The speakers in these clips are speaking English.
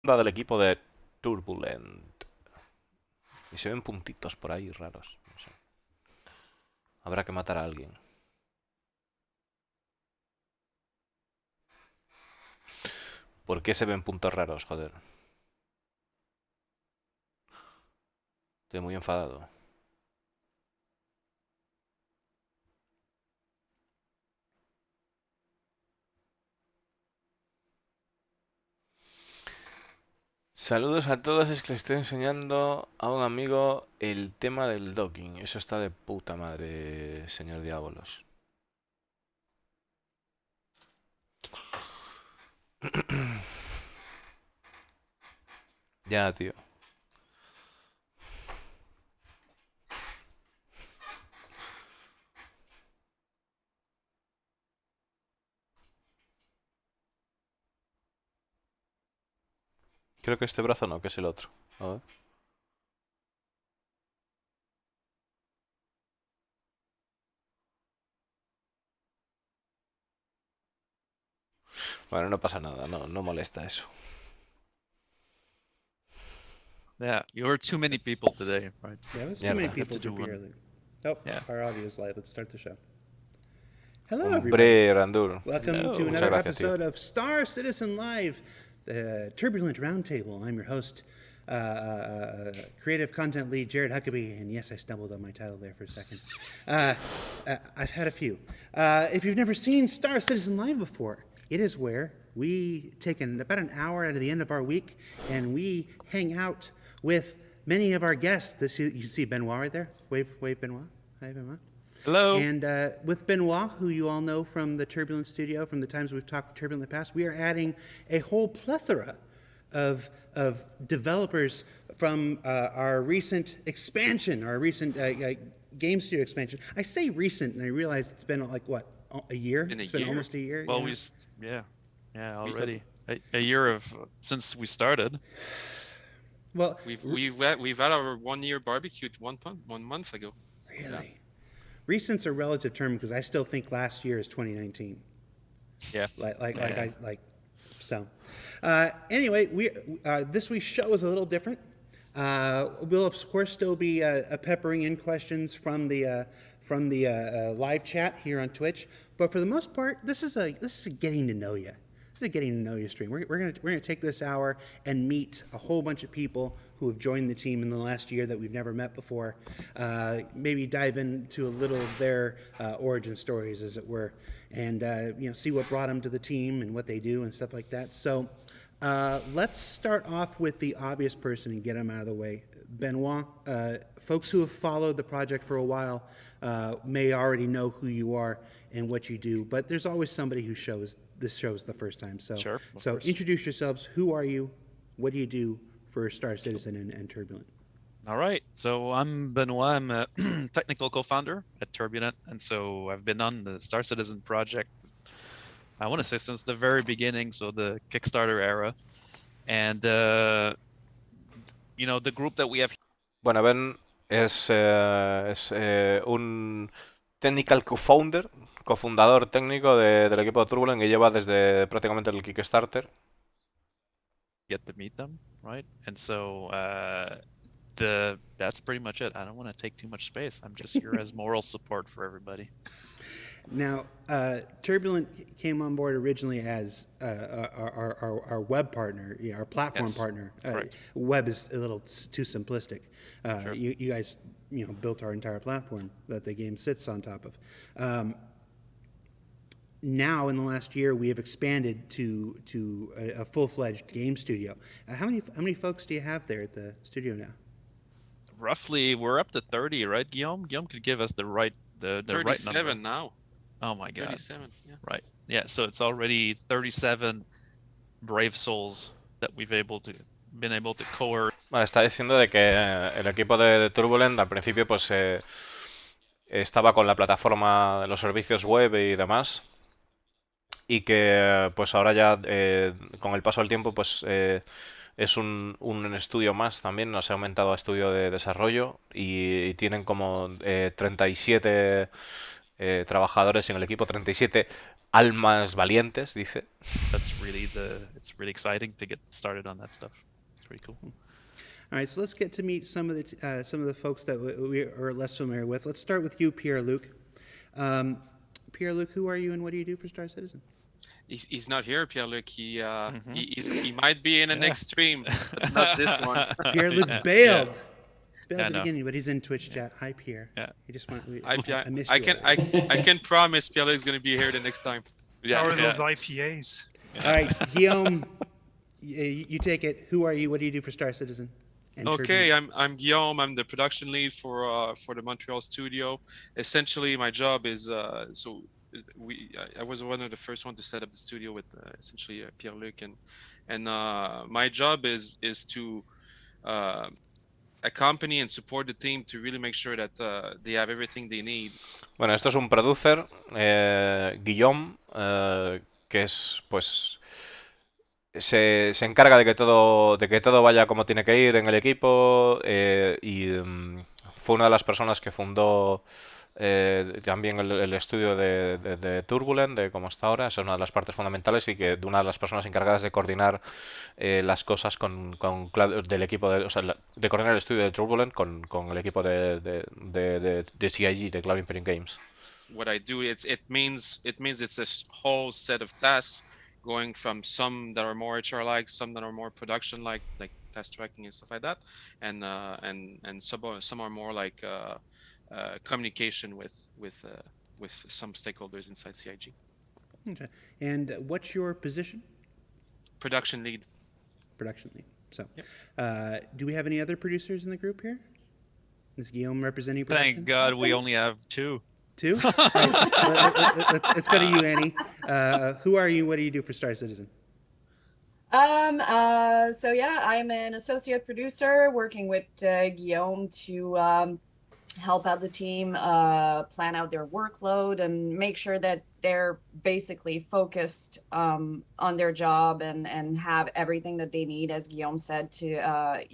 la del equipo de Turbulent. Y se ven puntitos por ahí raros. No sé. Habrá que matar a alguien. ¿Por qué se ven puntos raros, joder? Estoy muy enfadado. Saludos a todos, es que le estoy enseñando a un amigo el tema del docking. Eso está de puta madre, señor Diabolos. Ya, tío. Creo que este brazo no, que es el otro. A ver. Bueno, no pasa nada, no molesta eso. Yeah, you were too many people today, right? Yeah, it was Mierda. too many Have people to for do Pierre one. Luke. Oh, Yeah. our audio is live. Let's start the show. Hello, Hombre, everybody. Randur. Welcome Hello. to Muchas another gracias, tío. episode of Star Citizen Live, the Turbulent Roundtable. I'm your host, creative content lead Jared Huckabee, and yes, I stumbled on my title there for a second. I've had a few. If you've never seen Star Citizen Live before, it is where we take about an hour out of the end of our week, and we hang out with many of our guests. You see Benoit right there? Wave, Benoit. Hi, Benoit. Hello. And with Benoit, who you all know from the Turbulent studio, from the times we've talked to Turbulent in the past, we are adding a whole plethora of developers from our recent expansion, our recent game studio expansion. I say recent, and I realize it's been like, what, a year? It's been almost a year. Well, yeah. already a year of since we started. Well, we've had our 1 year barbecue 1 month ago. Really? Yeah. Recent's a relative term because I still think last year is 2019. Yeah. So. Anyway, this week's show is a little different. We'll of course still be peppering in questions from the live chat here on Twitch, but for the most part, this is a getting to know you. This is a getting to know you stream. We're gonna take this hour and meet a whole bunch of people who have joined the team in the last year that we've never met before. Maybe dive into a little of their origin stories, as it were, and see what brought them to the team and what they do and stuff like that. So let's start off with the obvious person and get them out of the way. Benoit, folks who have followed the project for a while may already know who you are and what you do, but there's always somebody who shows the first time. So, Sure, so introduce yourselves. Who are you? What do you do for Star Citizen and Turbulent? All right. So I'm Benoit. I'm a technical co-founder at Turbulent, and so I've been on the Star Citizen project, I want to say, since the very beginning, so the Kickstarter era. And the group that we have. Bueno, Ben es un technical co-founder, cofundador técnico del equipo de Turbulent, que lleva desde prácticamente el Kickstarter. Get to meet them, right? And so that's pretty much it. I don't want to take too much space. I'm just here as moral support for everybody. Now, Turbulent came on board originally as our web partner, our platform partner. Web is a little too simplistic. Sure. You guys, built our entire platform that the game sits on top of. Now, in the last year, we have expanded to a full-fledged game studio. How many folks do you have there at the studio now? Roughly, we're up to 30, right, Guillaume? Guillaume could give us the right the 37 right number. now. Oh my god. 37. Yeah. Right. Yeah. So it's already 37 brave souls that we've been able to coerce. Bueno, está diciendo de que el equipo de Turbulent al principio pues estaba con la plataforma de los servicios web y demás, y que pues ahora ya con el paso del tiempo pues es un estudio más también, nos ha aumentado a estudio de desarrollo y tienen como 37 trabajadores en el equipo, 37 almas valientes, dice. It's really exciting to get started on that stuff. It's pretty cool. All right, so let's get to meet some of the folks that we are less familiar with. Let's start with you, Pierre Luke. Pierre Luke, who are you and what do you do for Star Citizen? He's not here, Pierre Luke. He might be in the next stream, but not this one. Pierre Luke bailed. Bailed Yeah, at the no. beginning, but he's in Twitch chat. Hi, Pierre. Yeah. I just want. I miss I you. can I can promise Pierre Luke is going to be here the next time. Yeah, How are yeah. those IPAs? All right, Guillaume, you take it. Who are you? What do you do for Star Citizen? And Okay, Turbulent? I'm Guillaume. I'm the production lead for the Montreal studio. Essentially, my job is I was one of the first one to set up the studio with essentially Pierre Luc, and my job is to accompany and support the team to really make sure that they have everything they need. Bueno, esto es un producer, Guillaume, que es, pues, se encarga de que todo vaya como tiene que ir en el equipo y fue una de las personas que fundó también el estudio de Turbulent, de cómo está ahora. Esa es una de las partes fundamentales y que de una de las personas encargadas de coordinar las cosas del equipo, o sea, de coordinar el estudio de Turbulent con el equipo de CIG, de Cloud Imperium Games. What I do, it means it's a whole set of tasks going from some that are more HR like, some that are more production like test tracking and stuff like that, and some are more like communication with some stakeholders inside CIG. Okay. And what's your position? Production lead. Production lead. So, do we have any other producers in the group here? Is Guillaume representing production? Thank God we only have 2. 2? All right. Let's go to you, Annie. Who are you? What do you do for Star Citizen? So yeah, I'm an associate producer working with Guillaume to help out the team plan out their workload and make sure that they're basically focused on their job and have everything that they need, as Guillaume said, to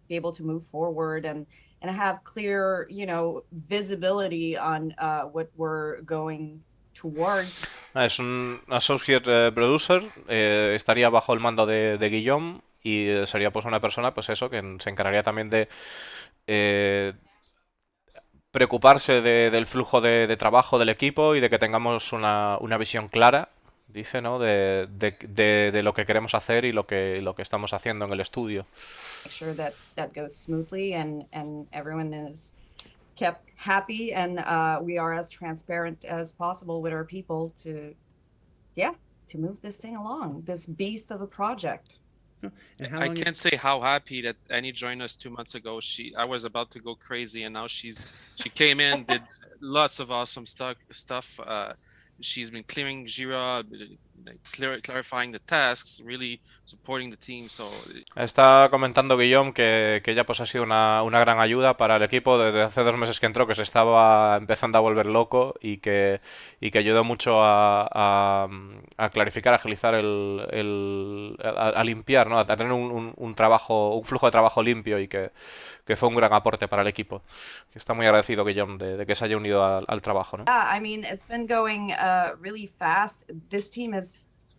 be able to move forward and have clear visibility on what we're going towards. Es un associate producer, estaría bajo el mando de Guillaume y sería pues una persona, pues eso, que se encargaría también de preocuparse del flujo de trabajo del equipo y de que tengamos una visión clara, dice, ¿no? de lo que queremos hacer y lo que estamos haciendo en el estudio. Make sure that goes smoothly and everyone is kept happy and we are as transparent as possible with our people to move this thing along, this beast of a project. And how I long can't say how happy that Annie joined us 2 months ago. I was about to go crazy, and now she came in, did lots of awesome stuff. She's been clearing Jira, clarifying the tasks, really supporting the team. So Está comentando Guillaume que ella pues ha sido una gran ayuda para el equipo desde hace 2 meses que entró, que se estaba empezando a volver loco y que ayudó mucho a clarificar, a agilizar a limpiar, ¿no? A tener un flujo de trabajo limpio y que fue un gran aporte para el equipo. Está muy agradecido Guillaume de que se haya unido al trabajo, ¿no? Yeah, I mean, it's been going really fast. This team is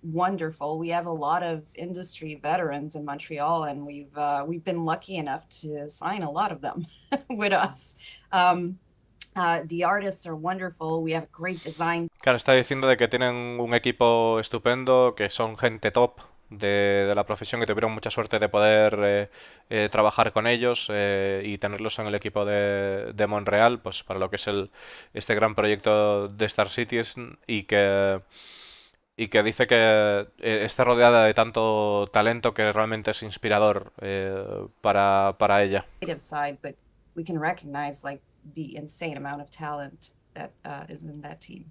wonderful. We have a lot of industry veterans in Montreal, and we've been lucky enough to sign a lot of them with us. The artists are wonderful. We have great design. Claro, está diciendo de que tienen un equipo estupendo, que son gente top de la profesión, que tuvieron mucha suerte de poder trabajar con ellos y tenerlos en el equipo de Montreal, pues para lo que es este gran proyecto de Star Citizen y que dice que está rodeada de tanto talento que realmente es inspirador para ella. Side, but we can recognize like the insane amount of talent that is in that team.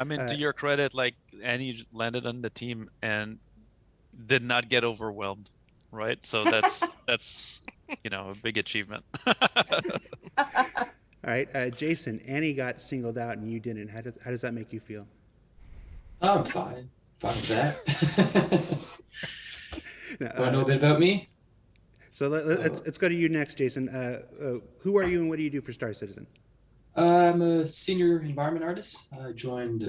I mean, to your credit, like Annie landed on the team and did not get overwhelmed, right? So that's a big achievement. All right, Jason, Annie got singled out and you didn't. How does that make you feel? I'm fine with that. Want to know a bit about me? So let's go to you next, Jason. Who are you and what do you do for Star Citizen? I'm a senior environment artist. I joined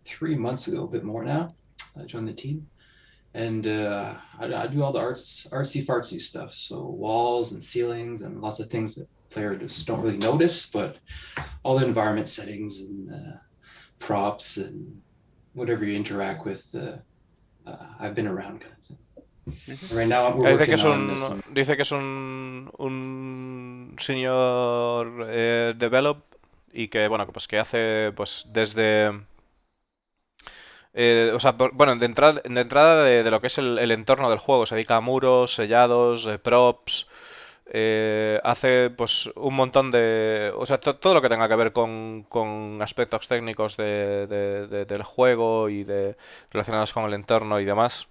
3 months ago, a bit more now. I joined the team, and I do all the artsy fartsy stuff. So walls and ceilings and lots of things that players just don't really notice, but all the environment settings and props and whatever you interact with, I've been around kind of thing. Right now, we're Dice que working es on some. dice que es un senior develop y que bueno, pues que hace pues desde o sea, bueno, de entrada de lo que es el entorno del juego, se dedica a muros, sellados, props, hace pues un montón de... O sea, todo lo que tenga que ver con aspectos técnicos del juego y relacionados con el entorno y demás.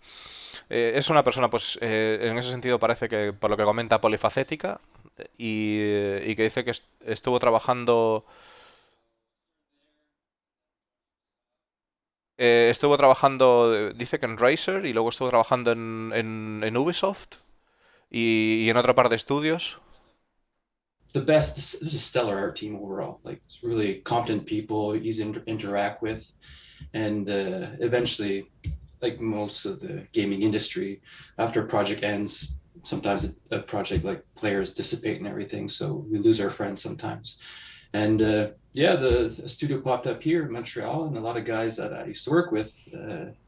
Es una persona, pues, en ese sentido parece que, por lo que comenta, polifacética y que dice que estuvo trabajando... estuvo trabajando, dice que en Razer y luego estuvo trabajando en Ubisoft y en otra par de estudios. The best. This is a stellar art team overall. Like, it's really competent people, easy to interact with, and eventually, like most of the gaming industry, after a project ends, sometimes a project like players dissipate and everything, so we lose our friends sometimes. And yeah, the studio popped up here in Montreal, and a lot of guys that I used to work with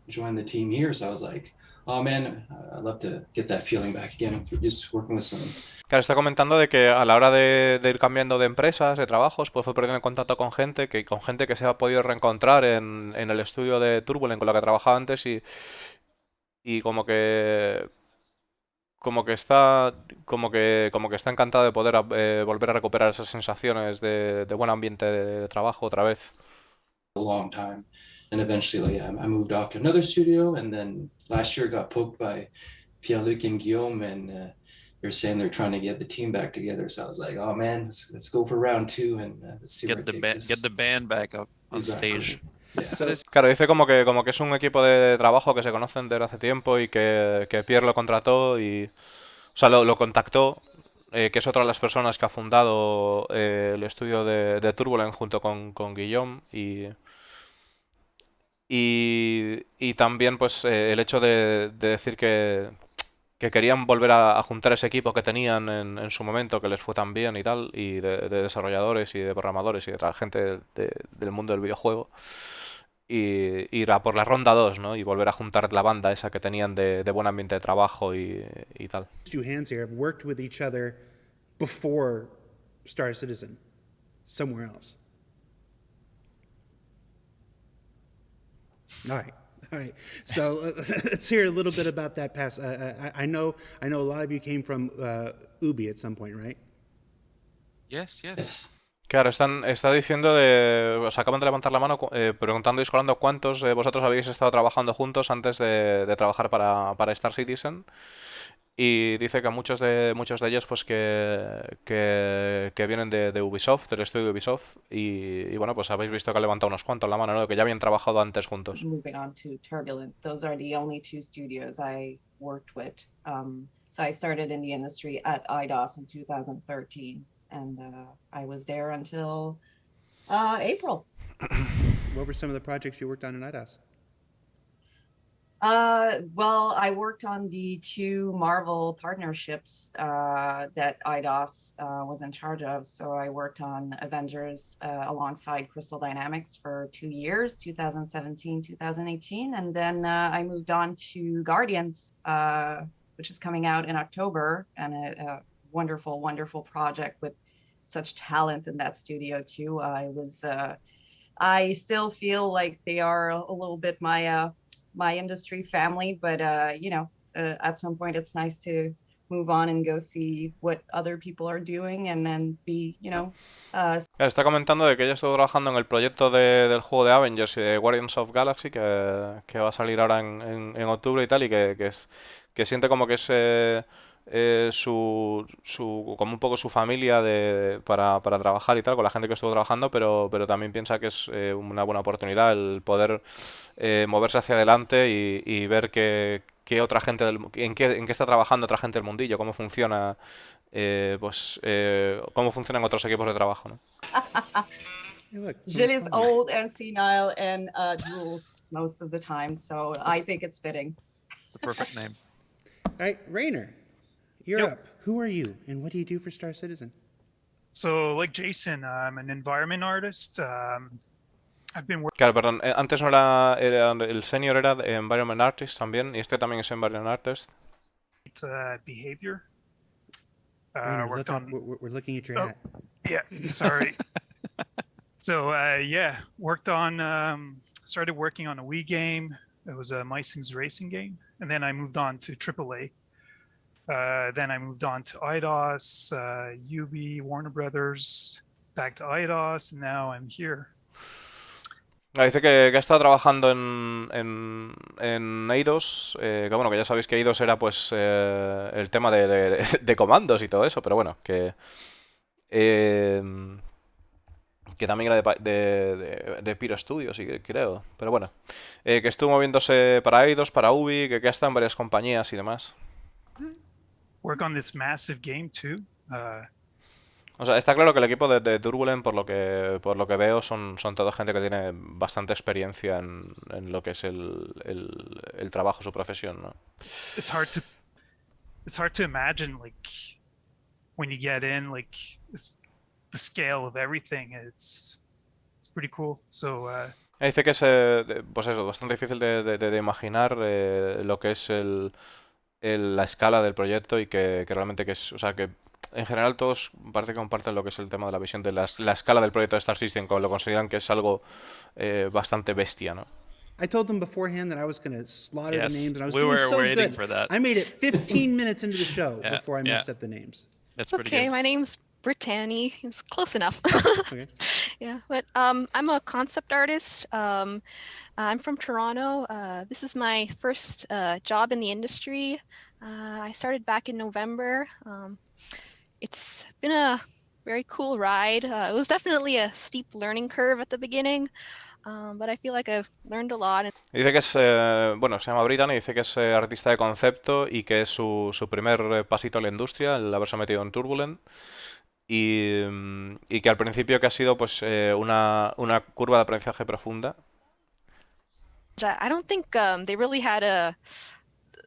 joined the team here. So I was like, oh man, I'd love to get that feeling back again. Just working with some. Claro, está comentando de que a la hora de ir cambiando de empresas, de trabajos, pues fue perdiendo contacto con gente que se ha podido reencontrar en el estudio de Turbulent con la que trabajaba antes y como que está como que está encantado de poder volver a recuperar esas sensaciones de buen ambiente de trabajo otra vez. A long time, and eventually, like, I moved off to another studio, and then last year got poked by Pierre Luke and Guillaume, and they're saying they're trying to get the team back together. So I was like, oh man, let's go for round two and let's see where it takes us. Get the band back up on Exactly. stage. Yeah. So, Claro, dice como que es un equipo de trabajo que se conocen desde hace tiempo y que Pierre lo contrató y... O sea, lo contactó, que es otra de las personas que ha fundado el estudio de Turbulent junto con Guillaume y también pues el hecho de decir que querían volver a juntar ese equipo que tenían en su momento, que les fue tan bien y tal, y de desarrolladores y de programadores y de otra gente del mundo del videojuego, y ir a por la ronda 2, ¿no? Y volver a juntar la banda esa que tenían de buen ambiente de trabajo y tal. two hands here have worked with each other before Star Citizen, somewhere else. All right. So let's hear a little bit about that past. I know a lot of you came from Ubi at some point, right? Yes, yes. Yes. Claro, está diciendo os acaban de levantar la mano preguntando y escolando cuántos de vosotros habéis estado trabajando juntos antes de trabajar para Star Citizen. Y dice que muchos de ellos pues que vienen de Ubisoft, del estudio de Ubisoft. Y bueno, pues habéis visto que ha levantado unos cuantos la mano, ¿no? Que ya habían trabajado antes juntos. Moving on to Turbulent, those are the only two studios I worked with. So I started in the industry at IDOS in 2013, and I was there until April. What were some of the projects you worked on in IDOS? Well, I worked on the two Marvel partnerships that IDOS was in charge of. So I worked on Avengers alongside Crystal Dynamics for 2 years, 2017, 2018. And then I moved on to Guardians, which is coming out in October, and a wonderful, wonderful project with such talent in that studio too. I still feel like they are a little bit my industry family, but at some point it's nice to move on and go see what other people are doing and then be, Está comentando de que ella estuvo trabajando en el proyecto del juego de Avengers y de Guardians of Galaxy que va a salir ahora en octubre y tal, y que siente como que es como un poco su familia para trabajar y tal, con la gente que estuvo trabajando, pero también piensa que es una buena oportunidad el poder moverse hacia adelante y ver que qué otra gente en qué está trabajando otra gente del mundillo, cómo funciona, cómo funcionan otros equipos de trabajo, ¿no? Hey, look, Jill someone is called me. old and senile and drools most of the time, so I think it's fitting. The perfect name. All right, Rainer, you're Yep. up. Who are you, and what do you do for Star Citizen? So, like Jason, I'm an environment artist. I've been working Claro, perdón, antes no el senior era Environment Artist también, y este también es Environment Artist. at behavior. Rainer, Worked look up. on. We're looking at your Oh. hat. Yeah, sorry. So, yeah, worked on. Started working on a Wii game. It was a Mysing's racing game, and then I moved on to AAA. Then I moved on to IDOS, UB, Warner Brothers, back to IDOS, and now I'm here. Dice que ha estado trabajando en Eidos, que bueno, que ya sabéis que Eidos era pues el tema de comandos y todo eso, pero bueno, que también era de Pyro Studios, y creo, pero bueno, que estuvo moviéndose para Eidos, para Ubi, que ha estado en varias compañías y demás. Work on this massive game too. O sea, está claro que el equipo de Turbulent, por lo que veo, son toda gente que tiene bastante experiencia en lo que es el trabajo, su profesión, ¿no? It's hard to imagine, like, when you get in, like, the scale of everything. It's pretty cool. So Dice que es, pues eso, bastante difícil de imaginar lo que es la escala del proyecto, y que realmente que es, o sea, que en general todos parece que comparten lo que es el tema de la visión de la escala del proyecto de Star System, lo consideran que es algo bastante bestia, ¿no? I told them beforehand that I was going to slaughter Yes, the names, and I was we doing were so waiting good. for that. I made it 15 minutes into the show Yeah, before I yeah. messed up the names. That's pretty Okay, good. my name's Brittany. It's close enough. Okay. Yeah, but I'm a concept artist. I'm from Toronto. This is my first job in the industry. I started back in November. It's been a very cool ride. It was definitely a steep learning curve at the beginning, but I feel like I've learned a lot. Y dice que es, bueno, se llama Brittany, dice que es artista de concepto, y que es su primer pasito en la industria, el haberse metido en Turbulent. Y que al principio que ha sido pues una curva de aprendizaje profunda. I don't think they really had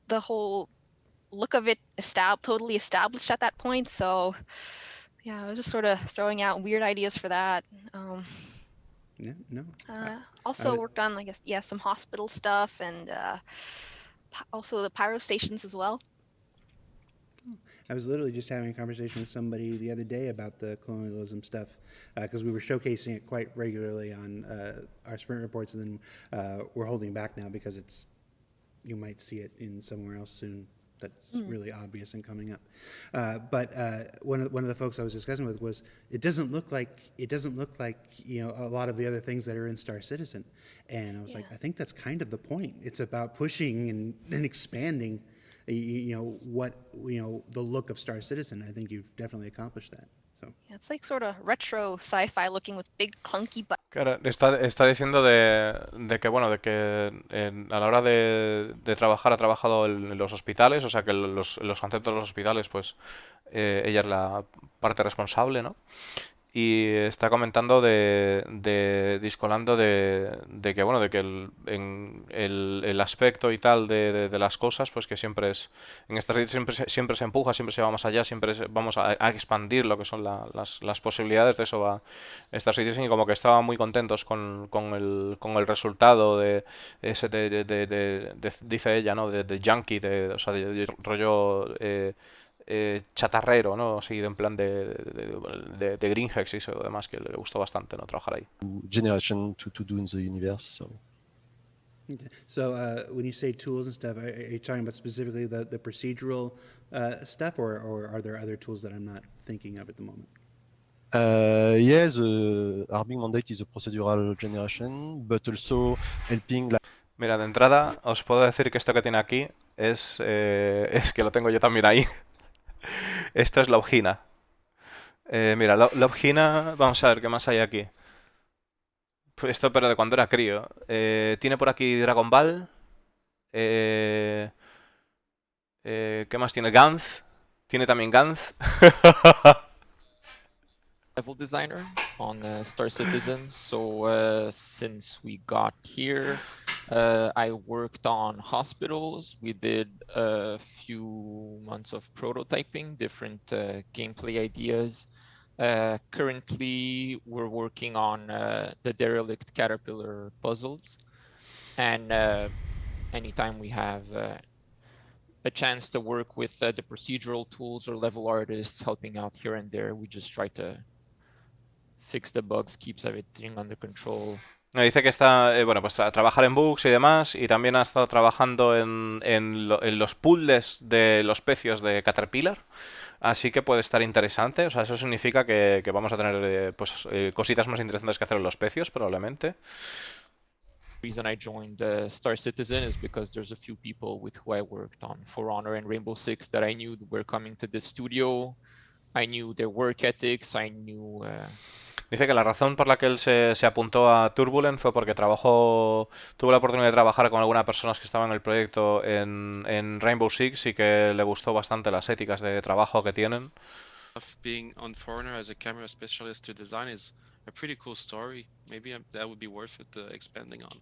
the whole look of it totally established at that point. So yeah, I was just sort of throwing out weird ideas for that. Yeah, no. Also would- worked on, I guess, yeah, some hospital stuff, and also the pyro stations as well. I was literally just having a conversation with somebody the other day about the colonialism stuff, because we were showcasing it quite regularly on our sprint reports, and then we're holding back now because you might see it in somewhere else soon. That's really obvious and coming up. But one of the folks I was discussing with was it doesn't look like a lot of the other things that are in Star Citizen, and I was like, I think that's kind of the point. It's about pushing and expanding. The look of Star Citizen. I think you've definitely accomplished that. So. Yeah, it's like sort of retro sci-fi looking with big clunky buttons. Claro, está diciendo de que, bueno, de que a la hora de trabajar ha trabajado en los hospitales, o sea que los conceptos de los hospitales, pues ella es la parte responsable, ¿no? Y está comentando discolando de que, bueno, de que el aspecto y tal de las cosas, pues que siempre es, en esta red siempre se empuja, siempre se va más allá, siempre vamos a expandir lo que son las posibilidades. De eso va Star Citizen, y como que estaban muy contentos con el resultado de ese, dice ella, ¿no? De junkie, o sea, de rollo chatarrero, ¿no? Así en plan de Greenhex y eso, además, que le gustó bastante, ¿no? Trabajar ahí. Generation to do in the universe. So. Okay. So when you say tools and stuff, are you talking about specifically the procedural stuff, or are there other tools that I'm not thinking of at the moment? Yeah, the Arbing mandate is a procedural generation, but also helping. Mira, de entrada os puedo decir que esto que tiene aquí es que lo tengo yo también ahí. Esto es la Lobgina. Mira, la Lobgina, vamos a ver qué más hay aquí. Pues esto, pero de cuando era crío. Tiene por aquí Dragon Ball. ¿Qué más tiene? Gantz. Tiene también Gantz. Level designer on Star Citizen. So since we got here, I worked on hospitals. We did a few months of prototyping, different gameplay ideas. Currently, we're working on the derelict caterpillar puzzles, and anytime we have a chance to work with the procedural tools or level artists helping out here and there, we just try to fix the bugs, keeps everything under control. Me dice que está, bueno, pues a trabajar en bugs y demás, y también ha estado trabajando en los puzzles de los pecios de Caterpillar, así que puede estar interesante. O sea, eso significa que vamos a tener cositas más interesantes que hacer en los pecios, probablemente. The reason I joined Star Citizen is because there's a few people with who I worked on For Honor and Rainbow Six that I knew were coming to the studio. I knew their work ethics, I knew... Dice que la razón por la que él se apuntó a Turbulent fue porque tuvo la oportunidad de trabajar con algunas personas que estaban en el proyecto en Rainbow Six y que le gustó bastante las éticas de trabajo que tienen. Of being on Foreigner as a camera specialist to design is a pretty cool story. Maybe that would be worth it expanding on.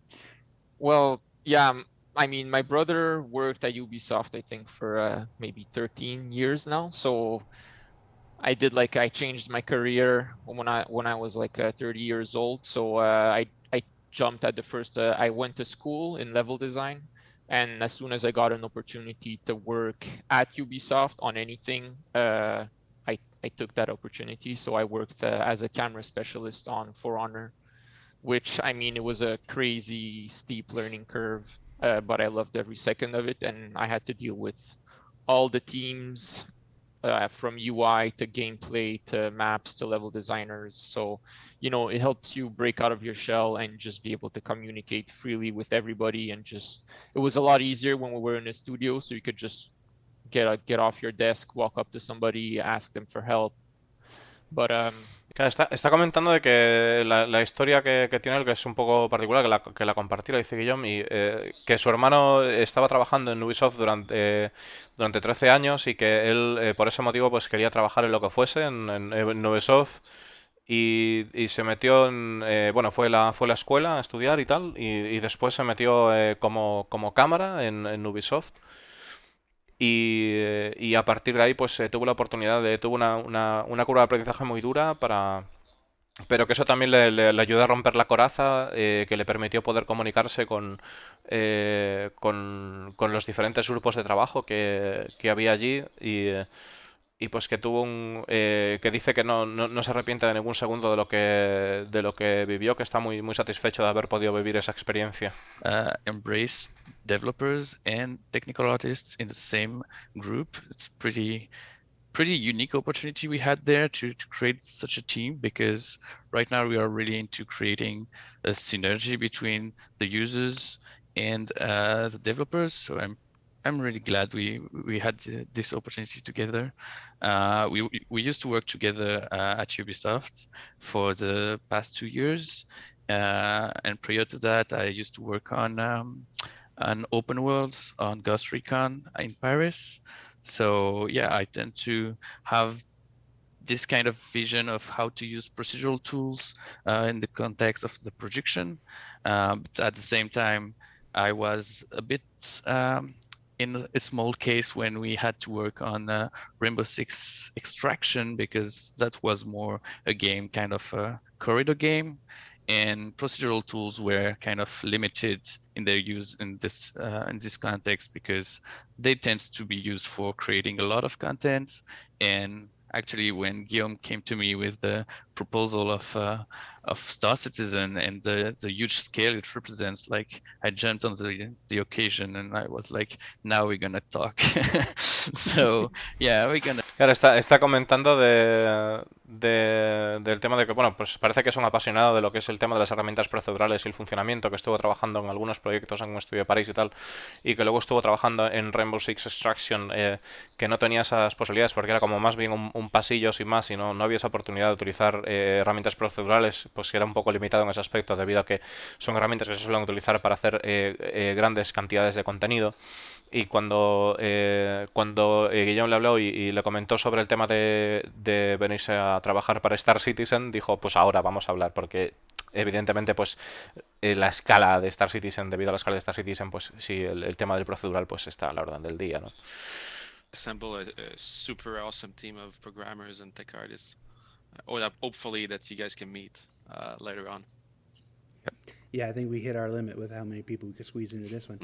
Well, yeah, I mean, my brother worked at Ubisoft, I think, for maybe 13 years now. So I changed my career when I was like 30 years old. So I jumped at the first. I went to school in level design, and as soon as I got an opportunity to work at Ubisoft on anything, I took that opportunity. So I worked as a camera specialist on For Honor, which, I mean, it was a crazy steep learning curve, but I loved every second of it, and I had to deal with all the teams. From UI to gameplay to maps to level designers. So, you know, it helps you break out of your shell and just be able to communicate freely with everybody. And it was a lot easier when we were in a studio, so you could just get off your desk, walk up to somebody, ask them for help. But Claro, está comentando de que la historia que tiene él, que es un poco particular, que la compartí, lo dice Guillaume, y que su hermano estaba trabajando en Ubisoft durante 13 años y que él, por ese motivo, pues quería trabajar en lo que fuese, en Ubisoft, y se metió bueno, fue la escuela a estudiar y tal, y después se metió como cámara en Ubisoft. Y a partir de ahí pues tuvo la oportunidad tuvo una curva de aprendizaje muy dura pero que eso también le ayudó a romper la coraza, que le permitió poder comunicarse con los diferentes grupos de trabajo que había allí y pues que tuvo que dice que no se arrepiente de ningún segundo de lo que vivió, que está muy, muy satisfecho de haber podido vivir esa experiencia. Embrace developers and technical artists in the same group. It's pretty unique opportunity we had there to create such a team, because right now we are really into creating a synergy between the users and the developers. So I'm really glad we had this opportunity together. We used to work together at Ubisoft for the past 2 years, and prior to that, I used to work on open worlds on Ghost Recon in Paris. So yeah, I tend to have this kind of vision of how to use procedural tools in the context of the projection. But at the same time, I was a bit in a small case when we had to work on Rainbow Six Extraction, because that was more a game, kind of a corridor game, and procedural tools were kind of limited in their use in this context, because they tend to be used for creating a lot of content. And actually, when Guillaume came to me with the proposal of Star Citizen and the huge scale it represents, like, I jumped on the occasion and I was like, now we're gonna talk. So yeah, we're gonna Claro, está comentando del tema de que, bueno, pues parece que es un apasionado de lo que es el tema de las herramientas procedurales y el funcionamiento, que estuvo trabajando en algunos proyectos en un estudio de París y tal, y que luego estuvo trabajando en Rainbow Six Extraction, que no tenía esas posibilidades porque era como más bien un pasillo sin más y no había esa oportunidad de utilizar herramientas procedurales, pues que era un poco limitado en ese aspecto debido a que son herramientas que se suelen utilizar para hacer grandes cantidades de contenido. Y cuando Guillaume le habló y le comentó sobre el tema de venirse a trabajar para Star Citizen, dijo, pues ahora vamos a hablar, porque evidentemente pues la escala de Star Citizen, debido a la escala de Star Citizen, pues sí, el tema del procedural pues está a la orden del día, ¿no? Assemble a super awesome team of programmers and tech artists, or that hopefully that you guys can meet later on. Yeah, I think we hit our limit with how many people we could squeeze into this one.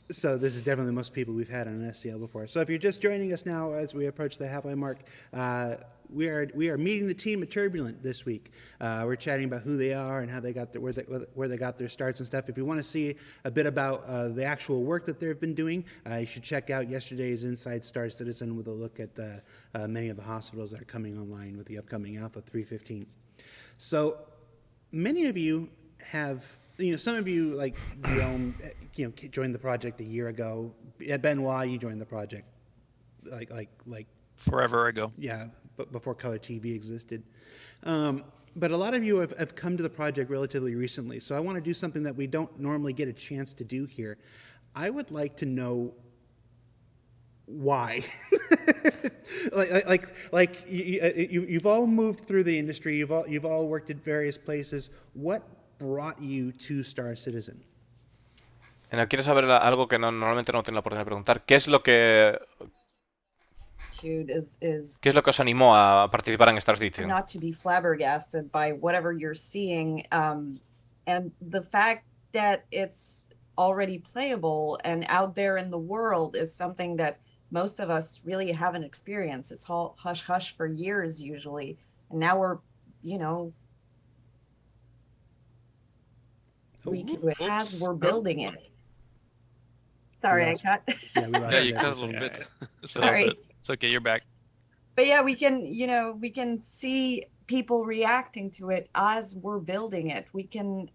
So this is definitely the most people we've had on an SCL before. So if you're just joining us now as we approach the halfway mark, we are meeting the team at Turbulent this week. We're chatting about who they are and how they got where they got their starts and stuff. If you want to see a bit about the actual work that they've been doing, you should check out yesterday's Inside Star Citizen with a look at many of the hospitals that are coming online with the upcoming Alpha 315. So many of you have, some of you, like Guillaume, joined the project a year ago. Benoit, you joined the project like forever ago. Yeah, but before color TV existed. But a lot of you have come to the project relatively recently, so I want to do something that we don't normally get a chance to do here. I would like to know why. You've all moved through the industry. You've all worked at various places. What brought you to Star Citizen? Quiero saber algo que normalmente no tengo la oportunidad de preguntar. ¿Qué es lo que ¿Qué es lo que os animó a participar en Star Citizen? Not to be flabbergasted by whatever you're seeing, and the fact that it's already playable and out there in the world is something that most of us really haven't experienced. It's all hush hush for years usually, and now we're, we're building it. Sorry, I cut. Yeah, you cut a little bit. Sorry. It's okay, you're back. But yeah, we can see people reacting to it as we're building it. We can,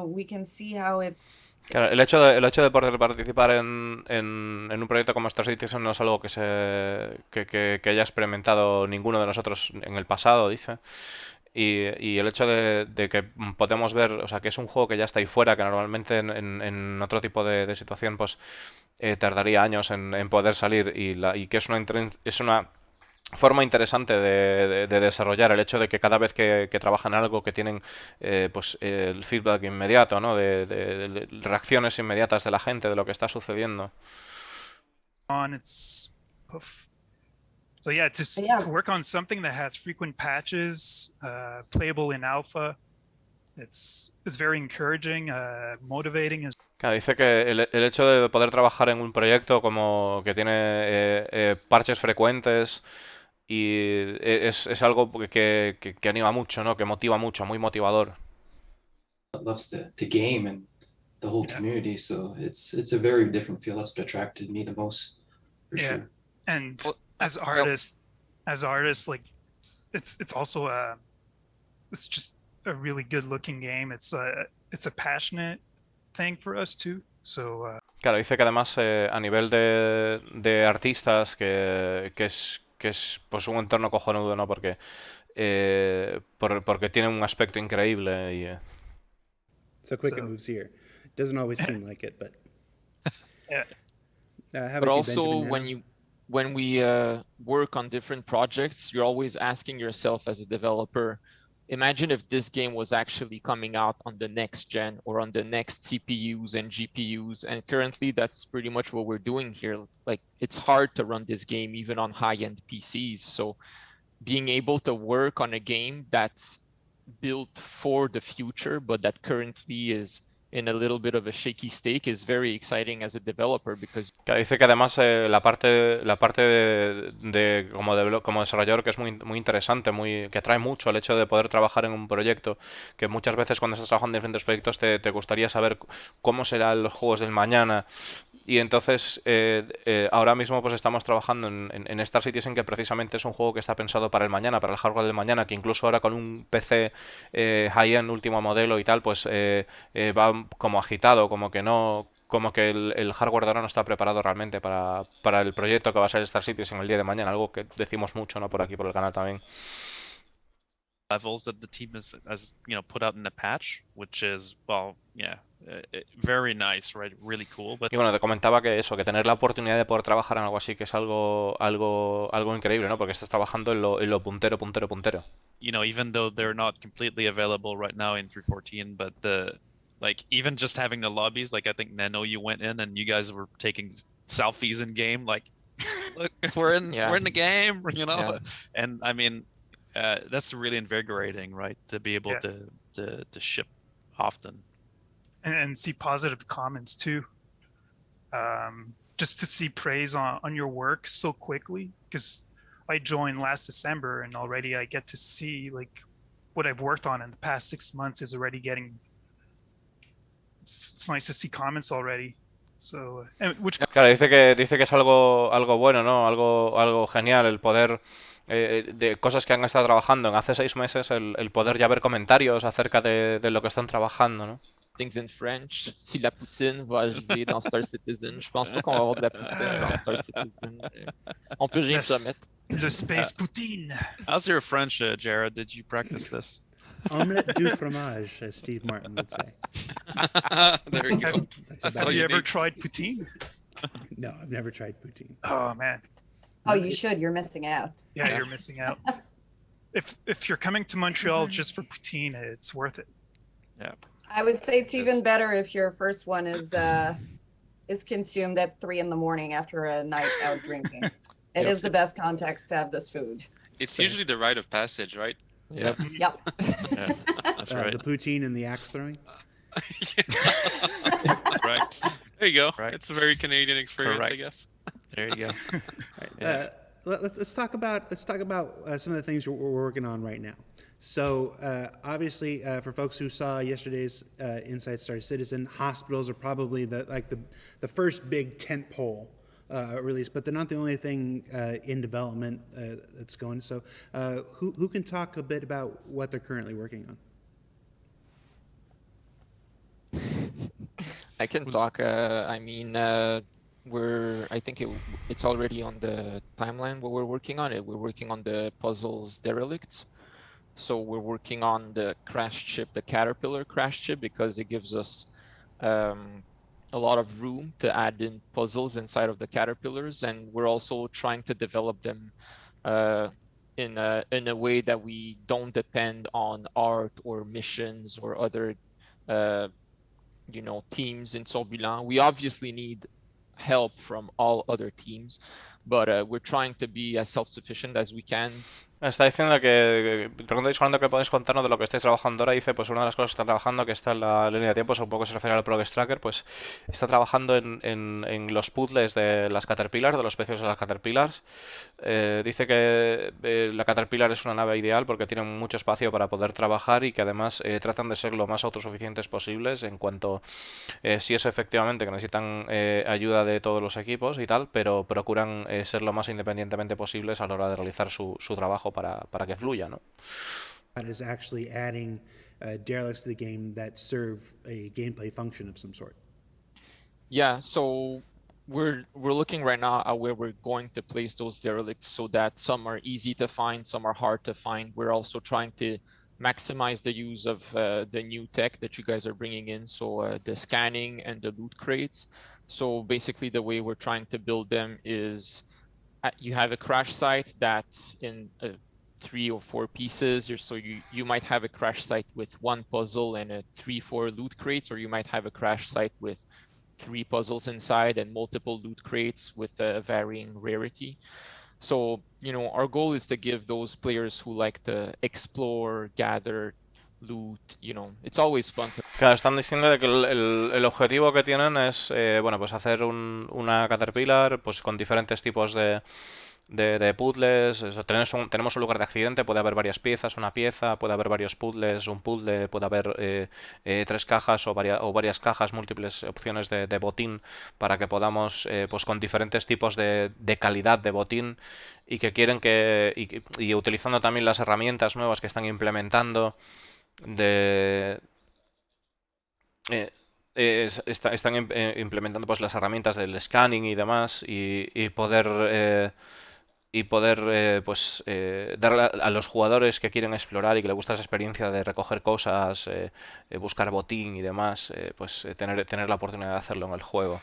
we can see how it. Claro, el hecho de poder participar en un proyecto como Star Citizen no es algo que haya experimentado ninguno de nosotros en el pasado, dice. Y el hecho de que podemos ver, o sea, que es un juego que ya está ahí fuera, que normalmente en otro tipo de situación pues tardaría años en poder salir y que es una forma interesante de desarrollar el hecho de que cada vez que trabajan en algo que tienen pues el feedback inmediato, ¿no? De reacciones inmediatas de la gente de lo que está sucediendo. So yeah, to work on something that has frequent patches, playable in alpha, it's very encouraging, motivating. Claro, dice que el hecho de poder trabajar en un proyecto como que tiene parches frecuentes y es algo que anima mucho, ¿no? Que motiva mucho, muy motivador. Loves the game and the whole community, so it's a very different feel. That's what attracted me the most, for sure. And as artists, like it's also it's just a really good looking game. It's a passionate thing for us too. So claro, dice que además a nivel de artistas que es pues un entorno cojonudo, ¿no? Porque tiene un aspecto increíble y So quick it moves here. Doesn't always seem like it, but but also when we work on different projects, you're always asking yourself as a developer, imagine if this game was actually coming out on the next gen or on the next CPUs and GPUs. And currently that's pretty much what we're doing here. Like, it's hard to run this game even on high-end PCs. So being able to work on a game that's built for the future, but that currently is in a little bit of a shaky state is very exciting as a developer because dice que además la parte de como desarrollador que es muy interesante, que atrae mucho el hecho de poder trabajar en un proyecto que muchas veces cuando estás trabajando en diferentes proyectos te gustaría saber cómo serán los juegos del mañana Y entonces ahora mismo pues estamos trabajando en Star Citizen, que precisamente es un juego que está pensado para el mañana, para el hardware del mañana, que incluso ahora con un PC high-end último modelo y tal, pues va como agitado, como que no, como que el hardware de ahora no está preparado realmente para el proyecto que va a ser Star Citizen el día de mañana, algo que decimos mucho, ¿no? Por aquí, por el canal también. Levels that the team has put out in the patch, which is, well, yeah, very nice, right? Really cool. But Y bueno, te comentaba que eso, que tener la oportunidad de poder trabajar en algo así, que es algo increíble, ¿no? Porque estás trabajando en lo puntero, puntero, puntero. even though they're not completely available right now in 3.14, but even just having the lobbies, like I think Nano, you went in and you guys were taking selfies in game, like, look, we're in the game, Yeah. And I mean, that's really invigorating, right? To be able to ship often. And see positive comments too. Just to see praise on your work so quickly, because I joined last December and already I get to see like what I've worked on in the past 6 months is already getting. It's nice to see comments already. So, which Claro, dice que es algo bueno, ¿no? Algo genial el poder de cosas que han estado trabajando en hace 6 meses, el poder ya ver comentarios acerca de lo que están trabajando, ¿no? Things in French. Si la poutine va arriver dans Star Citizen. Je pense pas qu'on va avoir de la poutine dans Star Citizen. On peut rien se mettre. Le space poutine. How's your French, Jared? Did you practice this? Omelette du fromage, as Steve Martin would say. There you go. Have you ever tried poutine? No, I've never tried poutine. Oh man. Oh, you should. You're missing out. Yeah, you're missing out. If you're coming to Montreal just for poutine, it's worth it. Yeah. I would say it's even better if your first one is consumed at 3 a.m. after a night out drinking. It is the best context to have this food. It's usually the rite of passage, right? Yep. Yep. Yeah, that's right. The poutine and the axe throwing. Right. There you go. Right. It's a very Canadian experience, I Correct. guess. There you go. Right. Let's talk about some of the things we're working on right now. So obviously, for folks who saw yesterday's Inside Star Citizen, hospitals are probably the first big tentpole release, but they're not the only thing in development that's going. So who can talk a bit about what they're currently working on? I can talk. I mean, I think it's already on the timeline what we're working on. We're working on the puzzles derelicts. So we're working on the crash chip, the Caterpillar crash chip, because it gives us a lot of room to add in puzzles inside of the Caterpillars, and we're also trying to develop them in a way that we don't depend on art or missions or other teams in Turbulent. We obviously need help from all other teams, but we're trying to be as self-sufficient as we can. Está diciendo que preguntáis cuándo que podéis contarnos de lo que estáis trabajando ahora. Dice, pues una de las cosas que está trabajando, que está en la línea de tiempo, supongo que se refiere al Progress Tracker, pues está trabajando en los puzzles de las Caterpillars, de los precios de las Caterpillars. Dice que la Caterpillar es una nave ideal porque tiene mucho espacio para poder trabajar y que además tratan de ser lo más autosuficientes posibles en cuanto si es efectivamente que necesitan ayuda de todos los equipos y tal, pero procuran ser lo más independientemente posibles a la hora de realizar su trabajo para que fluya, ¿no? That is actually adding derelicts to the game that serve a gameplay function of some sort. Yeah, so we're looking right now at where we're going to place those derelicts so that some are easy to find, some are hard to find. We're also trying to maximize the use of the new tech that you guys are bringing in, so the scanning and the loot crates. So basically the way we're trying to build them is you have a crash site that's in 3 or 4 pieces, so you might have a crash site with 1 puzzle and 3-4 loot crates, or you might have a crash site with 3 puzzles inside and multiple loot crates with varying rarity. So, our goal is to give those players who like to explore, gather, loot, it's always fun. Claro, están diciendo de que el objetivo que tienen es, pues hacer una Caterpillar pues con diferentes tipos de puzzles. Tenemos un lugar de accidente, puede haber varias piezas, una pieza, puede haber varios puzzles, un puzzle, puede haber 3 cajas o varias cajas, múltiples opciones de botín para que podamos, pues con diferentes tipos de calidad de botín y que quieren y utilizando también las herramientas nuevas que están implementando de, eh, están implementando pues las herramientas del scanning y demás y poder pues darle a los jugadores que quieren explorar y que les gusta esa experiencia de recoger cosas, buscar botín y demás, pues tener la oportunidad de hacerlo en el juego.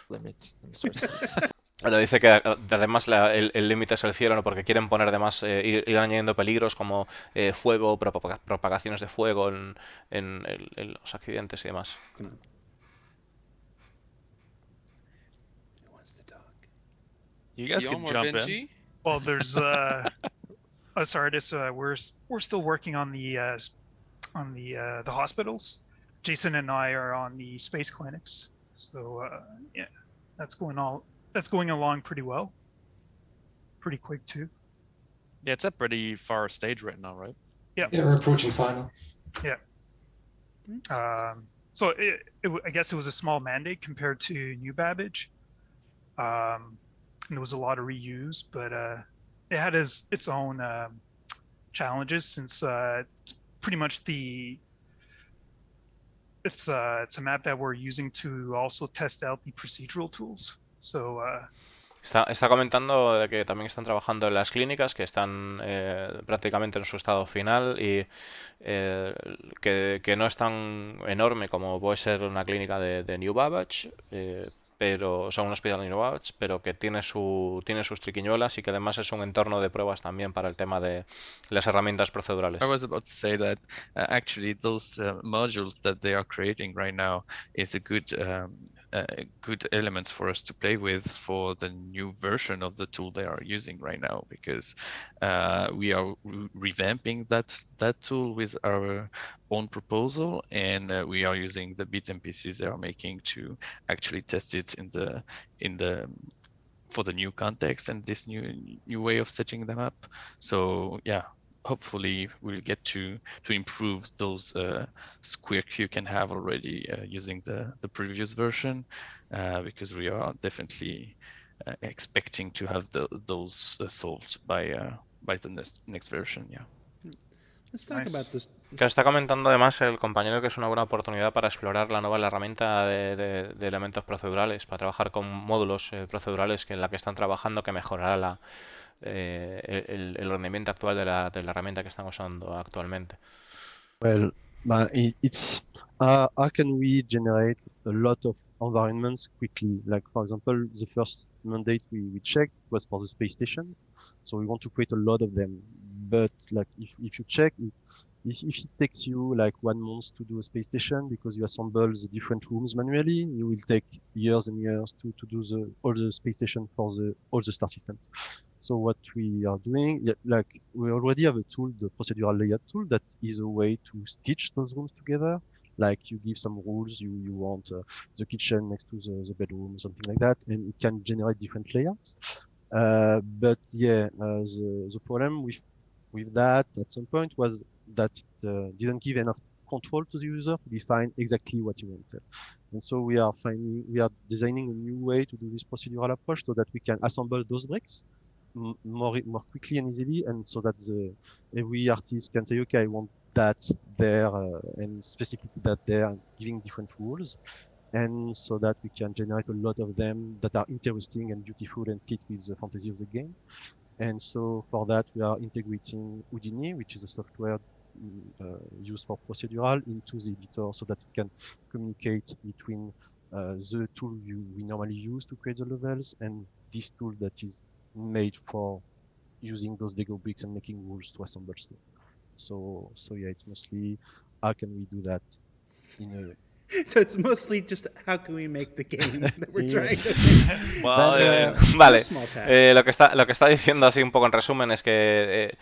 Limit in Star Citizen. Lo dice que además el límite es el cielo, ¿no? Porque quieren poner además, ir añadiendo peligros como fuego, propagaciones de fuego en los accidentes y demás. Who wants to talk? You guys Guillaume could or jump in. Benji? Well, there's us artists. We're still working on the hospitals. Jason and I are on the space clinics. So yeah, that's going along pretty well. Pretty quick too. Yeah, it's a pretty far stage right now, right? Yeah. Yeah, we're approaching final. So I guess it was a small mandate compared to New Babbage. And there was a lot of reuse, but it had its own challenges since it's pretty much it's a map that we're using to also test out the procedural tools. So Está comentando de que también están trabajando en las clínicas, que están prácticamente en su estado final y que no es tan enorme como puede ser una clínica de New Babbage, o sea, un hospital de New Babbage, pero que tiene sus triquiñuelas y que además es un entorno de pruebas también para el tema de las herramientas procedurales. I was about to say that actually those modules that they are creating right now is a good elements for us to play with for the new version of the tool they are using right now, because we are revamping that tool with our own proposal, and we are using the bit NPCs they are making to actually test it in the for the new context and this new way of setting them up. So yeah, hopefully we'll get to improve those squirts you can have already using the previous version, because we are definitely expecting to have those solved by the next version. Yeah. Let's talk Nice. about this. Que está comentando además el compañero que es una buena oportunidad para explorar la nueva herramienta de elementos procedurales, para trabajar con módulos procedurales en la que están trabajando, que mejorará el rendimiento actual de la herramienta que están usando actualmente. Well, it's how can we generate a lot of environments quickly? Like, for example, the first mandate we checked was for the space station. So we want to create a lot of them. But like if you check it, if it takes you like 1 month to do a space station because you assemble the different rooms manually, you will take years and years to do all the space station for all the star systems. So what we are doing, like we already have a tool, the procedural layout tool, that is a way to stitch those rooms together. Like you give some rules, you want the kitchen next to the bedroom, something like that, and it can generate different layouts. But yeah, the problem with that at some point was that it didn't give enough control to the user to define exactly what you wanted. And so we are designing a new way to do this procedural approach so that we can assemble those bricks more quickly and easily, and so that every artist can say, okay, I want that there and specifically that there, and giving different rules, and so that we can generate a lot of them that are interesting and beautiful and fit with the fantasy of the game. And so for that, we are integrating Houdini, which is a software used for procedural, into the editor so that it can communicate between the tool we normally use to create the levels and this tool that is made for using those Lego bricks and making rules to assemble stuff. So yeah, it's mostly how can we do that in So it's mostly just how can we make the game that we're Yeah. trying to make. Well, Vale, small task. lo que está diciendo así un poco en resumen es que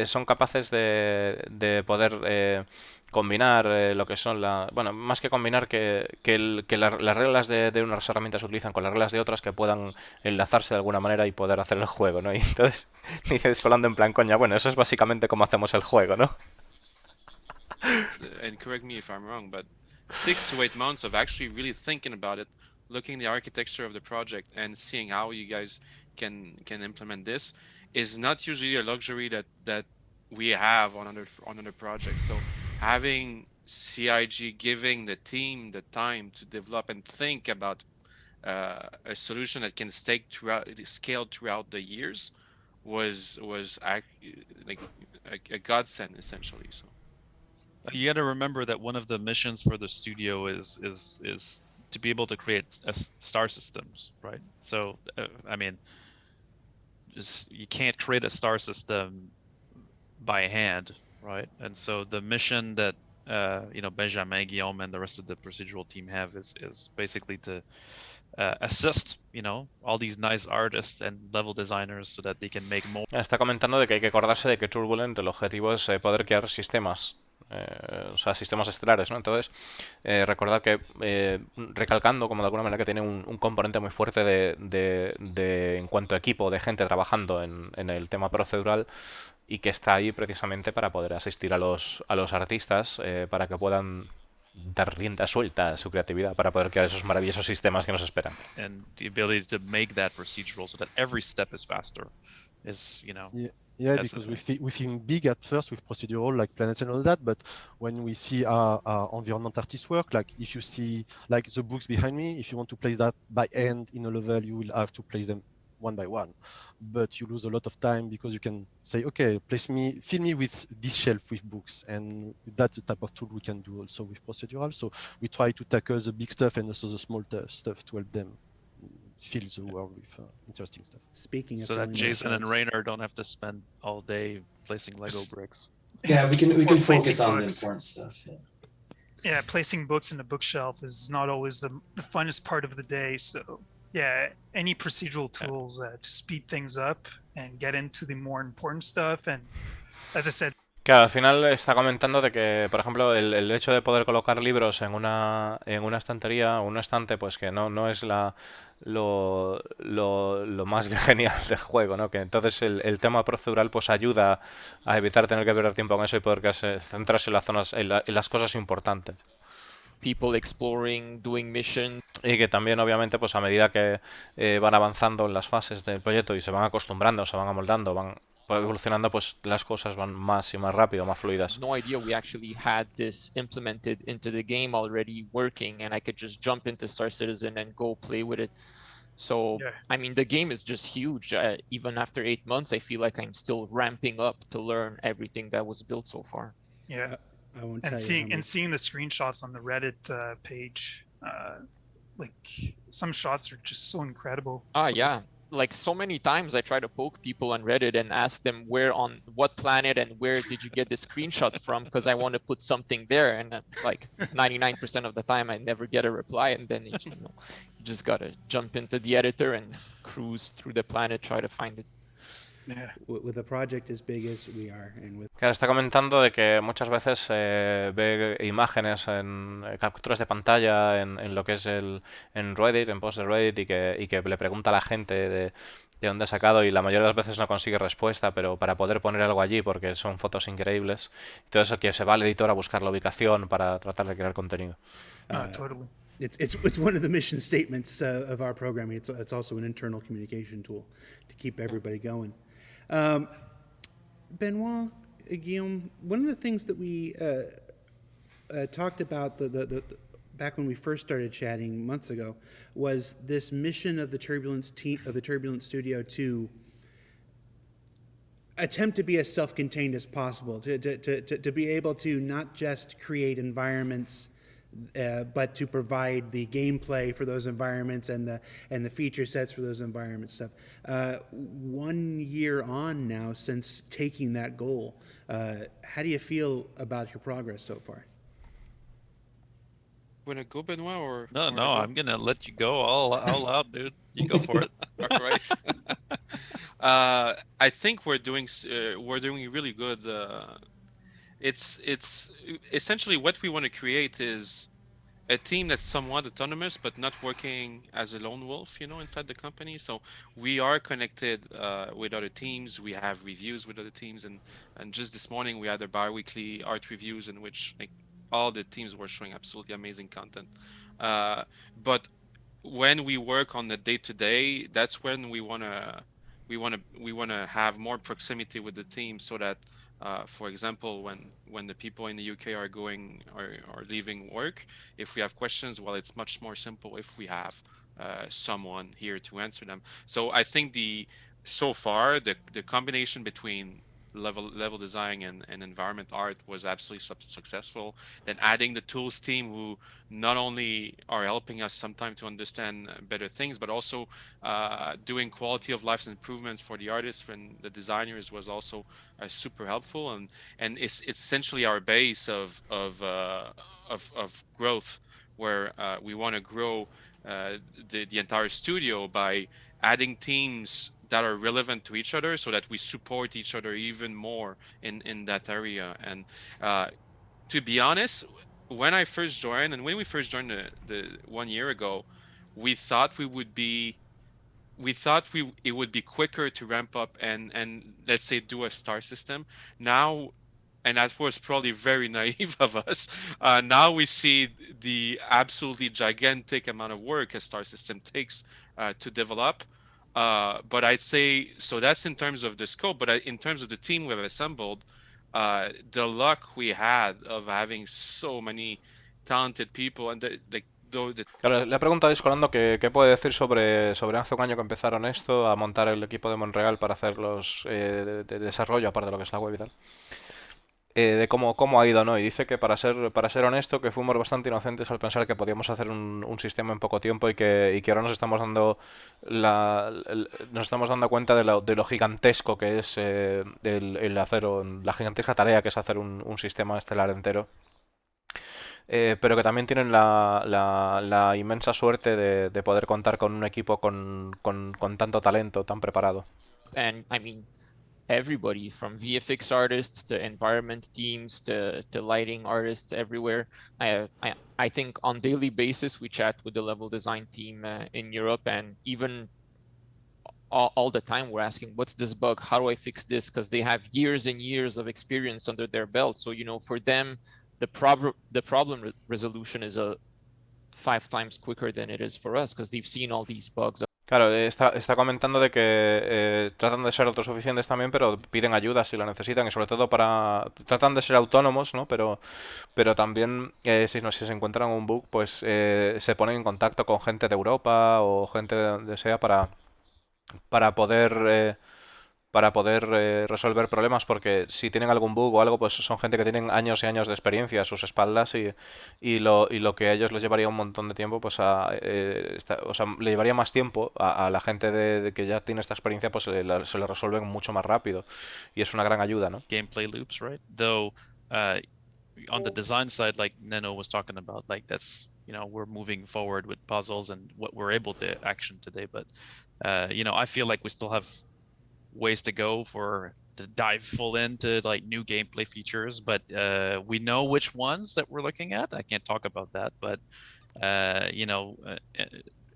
son capaces de poder combinar lo que son bueno, más que combinar que las reglas de unas herramientas se utilizan con las reglas de otras que puedan enlazarse de alguna manera y poder hacer el juego, ¿no? Y entonces dice Descolando en plan, coña, bueno, eso es básicamente como hacemos el juego, ¿no? And correct me if I'm wrong, but 6 to 8 months of actually really thinking about it, looking at the architecture of the project and seeing how you guys can implement this is not usually a luxury that we have on other projects. So having CIG giving the team the time to develop and think about a solution that can scale throughout the years was like a godsend essentially. So you got to remember that one of the missions for the studio is to be able to create star systems, right? So I mean, you can't create a star system by hand, right? And so the mission that Benjamin, Guillaume, and the rest of the procedural team have is basically to assist all these nice artists and level designers so that they can make more. Está comentando de que hay que acordarse de que Turbulent el objetivo es poder crear sistemas. O sea, sistemas estelares, ¿no? Entonces, recordar que, recalcando como de alguna manera que tiene un componente muy fuerte en cuanto a equipo, de gente trabajando en el tema procedural y que está ahí precisamente para poder asistir a los artistas para que puedan dar rienda suelta a su creatividad para poder crear esos maravillosos sistemas que nos esperan. And the ability to make that procedural so that every step is faster is, Yeah, because we think big at first with procedural like planets and all that, but when we see our environment artists work, like if you see like the books behind me, if you want to place that by hand in a level, you will have to place them one by one, but you lose a lot of time because you can say, okay, fill me with this shelf with books, and that's the type of tool we can do also with procedural. So we try to tackle the big stuff and also the small stuff to help them fill the world with interesting stuff. Speaking of so that Jason and Rainer don't have to spend all day placing Lego bricks. Yeah, we can focus on the books. important stuff. Yeah, placing books in a bookshelf is not always the funnest part of the day. So yeah, any procedural tools to speed things up and get into the more important stuff. And as I said, Claro, al final está comentando de que, por ejemplo, el hecho de poder colocar libros en una estantería o un estante, pues que no es lo más genial del juego, ¿no? Que entonces el tema procedural pues ayuda a evitar tener que perder tiempo con eso y poder centrarse en las zonas, en las cosas importantes. People exploring, doing missions. Y que también, obviamente, pues a medida que van avanzando en las fases del proyecto y se van acostumbrando, se van amoldando, van evolucionando, pues las cosas van más y más rápido, más fluidas. No idea we actually had this implemented into the game already working, and I could just jump into Star Citizen and go play with it. So, yeah. I mean, the game is just huge. Even after 8 months, I feel like I'm still ramping up to learn everything that was built so far. Yeah. I won't and tell seeing you and seeing the screenshots on the Reddit page, like some shots are just so incredible. Yeah, like so many times I try to poke people on Reddit and ask them on what planet and where did you get this screenshot from, because I want to put something there, and like 99% of the time I never get a reply, and then you just gotta jump into the editor and cruise through the planet, try to find it. Yeah. With a project as big as we are, and with... Claro, está comentando de que muchas veces ve imágenes en capturas de pantalla en lo que es en Reddit, en post de Reddit, y que le pregunta a la gente de dónde ha sacado, y la mayoría de las veces no consigue respuesta, pero para poder poner algo allí, porque son fotos increíbles, y todo eso, que se va al editor a buscar la ubicación para tratar de crear contenido. Totally. It's one of the mission statements of our programming. It's also an internal communication tool to keep everybody going. Benoit, Guillaume, one of the things that we talked about the back when we first started chatting months ago was this mission of the Turbulent Studio to attempt to be as self-contained as possible, to be able to not just create environments, but to provide the gameplay for those environments and the feature sets for those environments stuff. 1 year on now since taking that goal, how do you feel about your progress so far? wanna go, Benoit, or No, you wanna no, go? I'm gonna let you go all out, dude. You go for it. All right. I think we're doing really good. It's essentially what we want to create is a team that's somewhat autonomous but not working as a lone wolf, inside the company. So we are connected with other teams. We have reviews with other teams, and just this morning we had a bi-weekly art reviews in which like all the teams were showing absolutely amazing content. But when we work on the day to day, that's when we wanna have more proximity with the team, so that, for example, when the people in the UK are going or leaving work, if we have questions, well, it's much more simple if we have someone here to answer them. So I think so far the combination between level design and environment art was absolutely successful. Then adding the tools team, who not only are helping us sometimes to understand better things, but also doing quality of life improvements for the artists and the designers, was also super helpful, and it's essentially our base of growth, where we want to grow the entire studio by adding teams that are relevant to each other, so that we support each other even more in that area. And to be honest, when I first joined, and when we first joined the 1 year ago, we thought it would be quicker to ramp up and let's say do a star system. Now, and that was probably very naive of us. Now we see the absolutely gigantic amount of work a star system takes to develop. But I'd say, so that's in terms of the scope, but in terms of the team we have assembled, the luck we had of having so many talented people, and Claro, le he preguntado a Discolando qué puede decir sobre hace un año que empezaron esto, a montar el equipo de Monreal para hacer los de desarrollo, aparte de lo que es la web y tal. De cómo ha ido, ¿no? Y dice que para ser honesto, que fuimos bastante inocentes al pensar que podíamos hacer un sistema en poco tiempo, y que ahora nos estamos dando cuenta de lo gigantesco que es el hacer, la gigantesca tarea que es hacer un sistema estelar entero. Pero que también tienen la inmensa suerte de poder contar con un equipo con tanto talento, tan preparado. And I mean, everybody from VFX artists to environment teams to lighting artists everywhere. I think on daily basis we chat with the level design team in Europe, and even all the time we're asking, what's this bug? How do I fix this? Because they have years and years of experience under their belt. So, for them, the problem resolution is 5 times quicker than it is for us, because they've seen all these bugs. Claro, está comentando de que tratan de ser autosuficientes también, pero piden ayuda si la necesitan, y sobre todo tratan de ser autónomos, ¿no? Pero también, si se encuentran un bug, pues se ponen en contacto con gente de Europa o gente de donde sea para poder resolver problemas, porque si tienen algún bug o algo, pues son gente que tienen años y años de experiencia a sus espaldas, y lo que a ellos les llevaría un montón de tiempo, pues o sea, le llevaría más tiempo a la gente de que ya tiene esta experiencia, pues se lo resuelven mucho más rápido, y es una gran ayuda, ¿no? Gameplay loops, right? Though on the design side, like Neno was talking about, like that's, we're moving forward with puzzles and what we're able to action today, but I feel like we still have ways to go to dive full into like new gameplay features, but we know which ones that we're looking at. I can't talk about that, but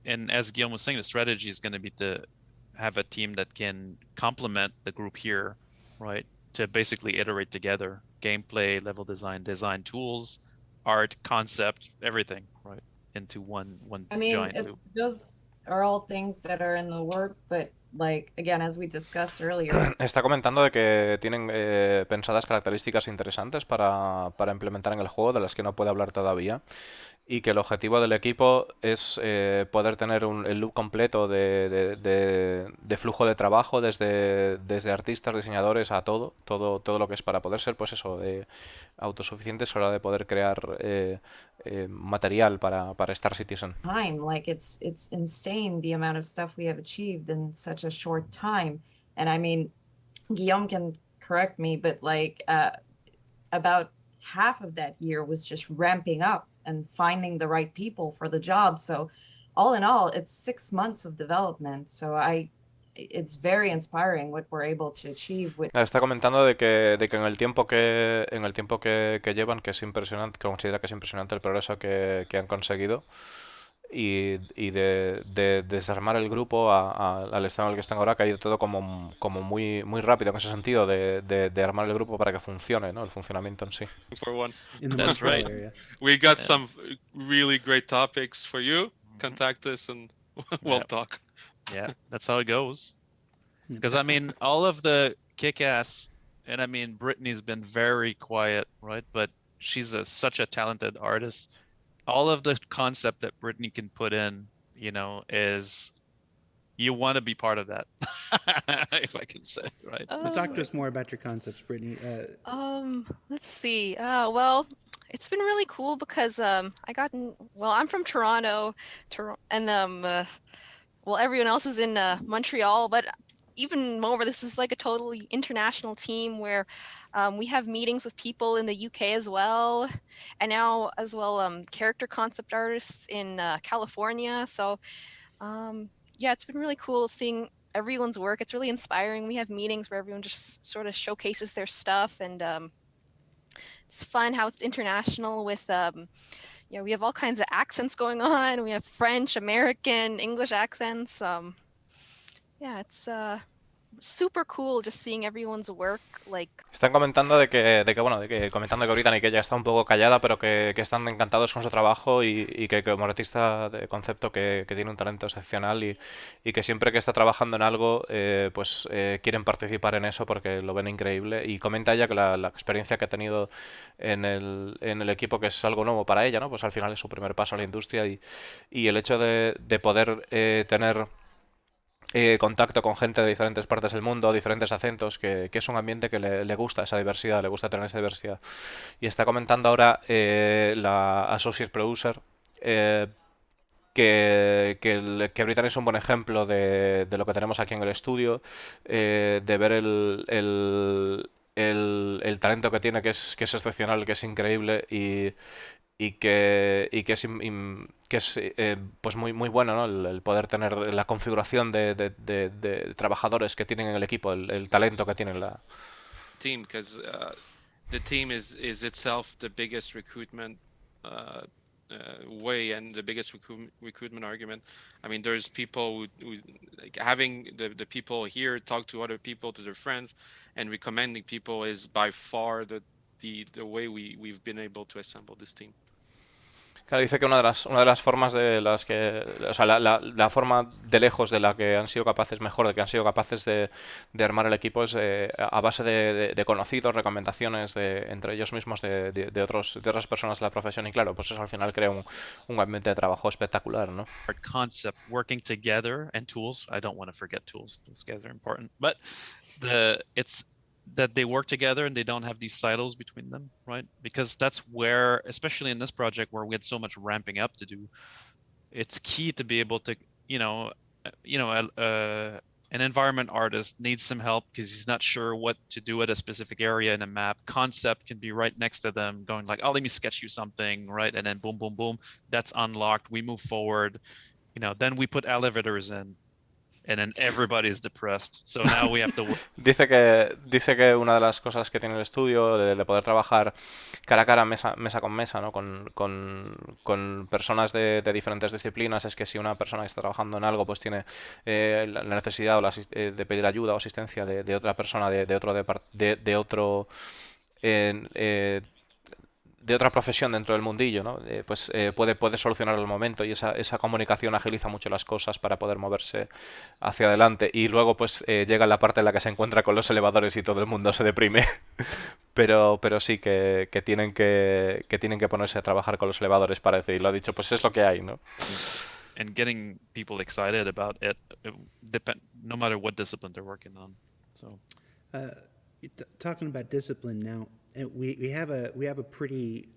and as Guillaume was saying, the strategy is going to be to have a team that can complement the group here, right? To basically iterate together gameplay, level design tools, art, concept, everything, right, into one I mean, giant loop. those are all things that are in the work, but like again, as we discussed earlier. Está comentando de que tienen pensadas características interesantes para implementar en el juego, de las que no puede hablar todavía, y que el objetivo del equipo es poder tener el loop completo de flujo de trabajo, desde artistas, diseñadores, a todo lo que es, para poder ser, pues eso, autosuficientes a la hora de poder crear material para Star Citizen. Time, like it's insane the amount of stuff we have achieved in such a short time. And I mean, Guillaume can correct me, but like about half of that year was just ramping up and finding the right people for the job. So all in all, it's 6 months of development. So it's very inspiring what we're able to achieve with. Está comentando de que en el tiempo que llevan, que es impresionante, que considera que es impresionante el progreso que han conseguido y de desarmar el grupo al estado en el que están ahora, que ha ido todo como muy rápido en ese sentido, de armar el grupo para que funcione, ¿no? El funcionamiento en sí. For one. In the That's Montreal right. area. We got some really great topics for you. Contact us and we'll Yep. talk. Yeah, that's how it goes. Because I mean, all of the kick-ass, and I mean, Brittany's been very quiet, right? But she's such a talented artist. All of the concept that Brittany can put in, is you want to be part of that, if I can say, right? Talk to us more about your concepts, Brittany. Let's see. Well, it's been really cool because I'm from Toronto, and well, everyone else is in Montreal, but even more, this is like a totally international team where we have meetings with people in the UK as well, and now as well character concept artists in California. So yeah, it's been really cool seeing everyone's work. It's really inspiring. We have meetings where everyone just sort of showcases their stuff, and it's fun how it's international with we have all kinds of accents going on. We have French, American, English accents. Yeah, it's super cool just seeing everyone's work. Están comentando comentando que ahorita Nikella está un poco callada, pero que están encantados con su trabajo y que como artista de concepto que tiene un talento excepcional y que siempre que está trabajando en algo, quieren participar en eso porque lo ven increíble. Y comenta ella que la experiencia que ha tenido en el equipo, que es algo nuevo para ella, ¿no? Pues al final es su primer paso a la industria y el hecho de poder tener contacto con gente de diferentes partes del mundo, diferentes acentos, que es un ambiente que le gusta esa diversidad, le gusta tener esa diversidad. Y está comentando ahora la Associate Producer que Brittany es un buen ejemplo de lo que tenemos aquí en el estudio, de ver el talento que tiene, que es excepcional, que es increíble y que es pues muy bueno, ¿no? El poder tener la configuración de trabajadores que tienen en el equipo, el talento que tienen Team, because the team is itself the biggest recruitment way and the biggest recruitment argument. I mean, there's people who like having the people here talk to other people, to their friends, and recommending people is by far the way we've been able to assemble this team. Claro, dice que una de las formas de las que, o sea, la forma de lejos de la que han sido capaces, mejor de que han sido capaces de armar el equipo es a base de conocidos, recomendaciones entre ellos mismos de otras personas de la profesión y claro, pues eso al final crea un ambiente de trabajo espectacular, ¿no? Concept, working together, and tools. I don't want to forget tools. Those guys are important, but it's that they work together and they don't have these silos between them, right? Because that's where, especially in this project where we had so much ramping up to do, it's key to be able to, an environment artist needs some help because he's not sure what to do at a specific area in a map. Concept can be right next to them going like, oh, let me sketch you something, right? And then boom, boom, boom, that's unlocked. We move forward, then we put elevators in. And then everybody's depressed. So now we have to work. Dice que una de las cosas que tiene el estudio de poder trabajar cara a cara, mesa con mesa, ¿no? con personas de diferentes disciplinas, es que si una persona que está trabajando en algo pues tiene la necesidad de pedir ayuda o asistencia de otra persona de otra profesión dentro del mundillo, ¿no? Puede solucionar al momento y esa comunicación agiliza mucho las cosas para poder moverse hacia adelante. Y luego pues llega la parte en la que se encuentra con los elevadores y todo el mundo se deprime. pero sí que tienen que ponerse a trabajar con los elevadores, parece. Y lo ha dicho, pues es lo que hay, ¿no? And getting people excited about it, no matter what discipline they're working on. So, talking about discipline now. We have a pretty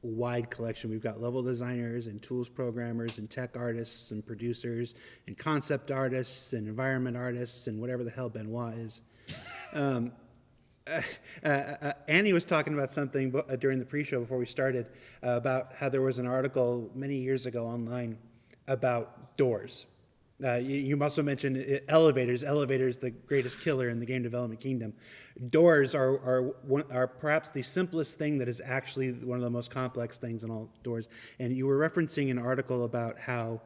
wide collection. We've got level designers and tools programmers and tech artists and producers and concept artists and environment artists and whatever the hell Benoit is. Annie was talking about something during the pre-show before we started about how there was an article many years ago online about doors. You also mentioned elevators. Elevators, the greatest killer in the game development kingdom. Doors are perhaps the simplest thing that is actually one of the most complex things in all doors. And you were referencing an article about how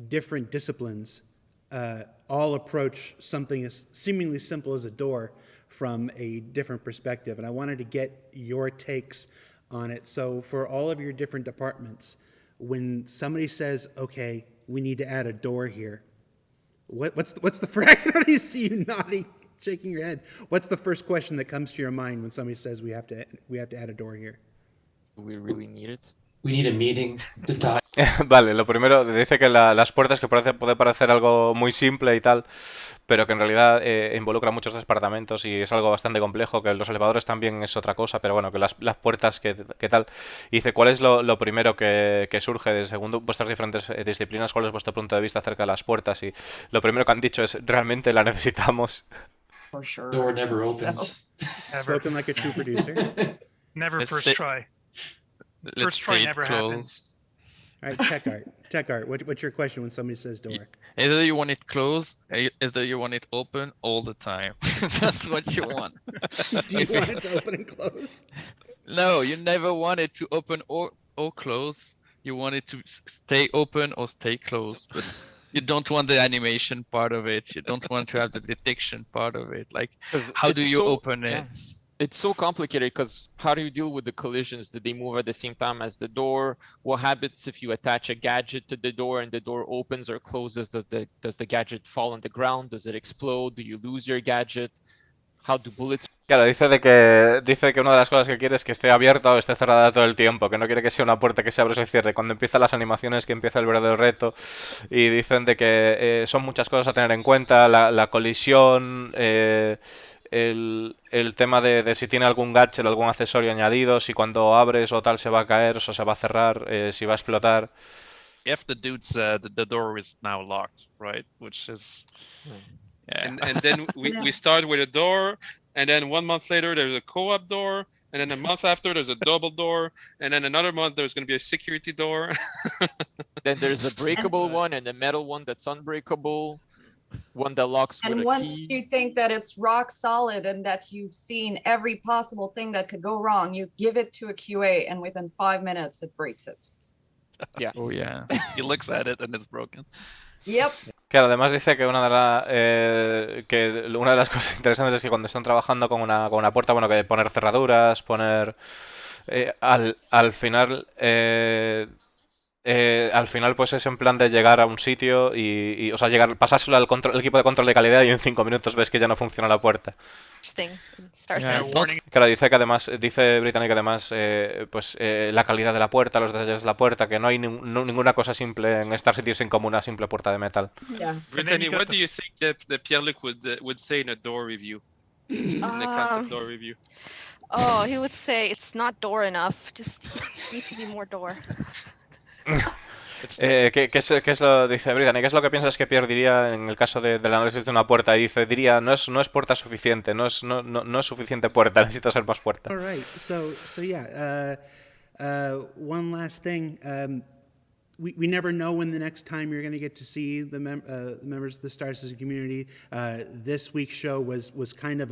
different disciplines all approach something as seemingly simple as a door from a different perspective. And I wanted to get your takes on it. So for all of your different departments, when somebody says, okay, we need to add a door here, what's the I can already see you nodding, shaking your head. What's the first question that comes to your mind when somebody says we have to add a door here? Do we really need it? We need a meeting to talk. Vale, lo primero, dice que las puertas, que puede parecer algo muy simple y tal, pero que en realidad involucra muchos departamentos y es algo bastante complejo, que los elevadores también es otra cosa, pero bueno, que las puertas, que tal. Y dice, ¿cuál es lo primero que surge de, según vuestras diferentes disciplinas? ¿Cuál es vuestro punto de vista acerca de las puertas? Y lo primero que han dicho es, ¿realmente la necesitamos? For sure. Door never So- opens. Spoken like a true producer. Never Let's first say- try. Let's First try say it never happens. closed. All right, Tech Art. What's your question when somebody says door? Either you want it closed, either you want it open all the time. That's what you want. Do you want it to open and close? No, you never want it to open or close. You want it to stay open or stay closed. But you don't want the animation part of it. You don't want to have the detection part of it. Like, 'Cause how do it's you so- open it? yeah. It's so complicated because how do you deal with the collisions? Do they move at the same time as the door? What happens if you attach a gadget to the door and the door opens or closes? Does the gadget fall on the ground? Does it explode? Do you lose your gadget? How do bullets? Claro, dice que una de las cosas que quiere es que esté abierta o esté cerrada todo el tiempo, que no quiere que sea una puerta que se abre o se cierre. Cuando empiezan las animaciones, que empieza el verdadero reto, y dicen de que son muchas cosas a tener en cuenta, la colisión, el tema de si tiene algún gadget, algún accesorio añadido, si cuando abres o tal se va a caer o se va a cerrar, si va a explotar. If the dude said the door is now locked, right? Which is, yeah. And then we start with a door, and then 1 month later there's a co-op door, and then a month after there's a double door, and then another month there's going to be a security door. Then there's a breakable one and a metal one that's unbreakable. One that locks with And a once key. you think that it's rock solid and that you've seen every possible thing that could go wrong, you give it to a QA, and within 5 minutes it breaks it. Yeah. Oh yeah. He looks at it and it's broken. Yep. Claro, además dice que una de las cosas interesantes es que cuando están trabajando con una puerta, bueno, que poner cerraduras, poner al final pues es en plan de llegar a un sitio y o sea, pasárselo al equipo de control de calidad y en 5 minutos ves que ya no funciona la puerta. Thing in Star Yeah, Citizen. Warning. Claro, dice Britannic además, pues la calidad de la puerta, los detalles de la puerta, que no hay ninguna cosa simple en Star Citizen como una simple puerta de metal. Yeah. Brittany, you got what the- do you think that Pierre Luke would say in a door review? In the concept door review? Oh, he would say it's not door enough. Just need to be more door. ¿Qué es lo dice Brittany? ¿Qué es lo que piensas que Pierre diría en el caso del análisis de una puerta? Y diría, no es puerta suficiente, no es suficiente puerta, necesita ser más puerta. All right. So yeah. One last thing. We never know when the next time you're going to get to see the members of the Star Citizen community. This week's show was kind of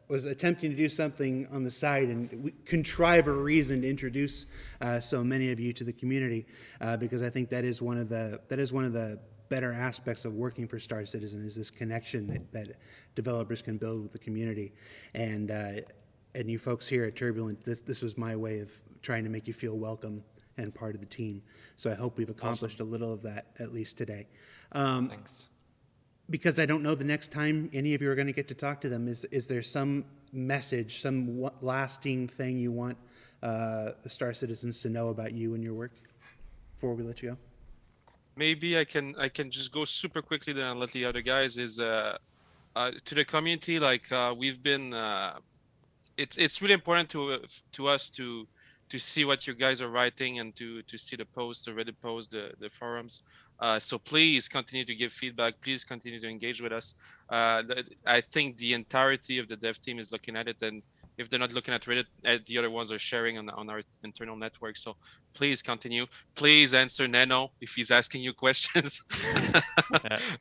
was attempting to do something on the side and contrive a reason to introduce so many of you to the community, because I think that is one of the better aspects of working for Star Citizen, is this connection that developers can build with the community. And you folks here at Turbulent, this was my way of trying to make you feel welcome and part of the team. So I hope we've accomplished a little of that, at least today. Thanks. Because I don't know the next time any of you are going to get to talk to them, is there some message, some lasting thing you want the Star Citizens to know about you and your work before we let you go? Maybe I can just go super quickly, then I'll let the other guys. Is to the community, like we've been. It's really important to us to see what you guys are writing and to see the posts, the Reddit posts, the forums. So please continue to give feedback. Please continue to engage with us. I think the entirety of the dev team is looking at it, and if they're not looking at Reddit, the other ones are sharing on our internal network. So please continue. Please answer Nano if he's asking you questions.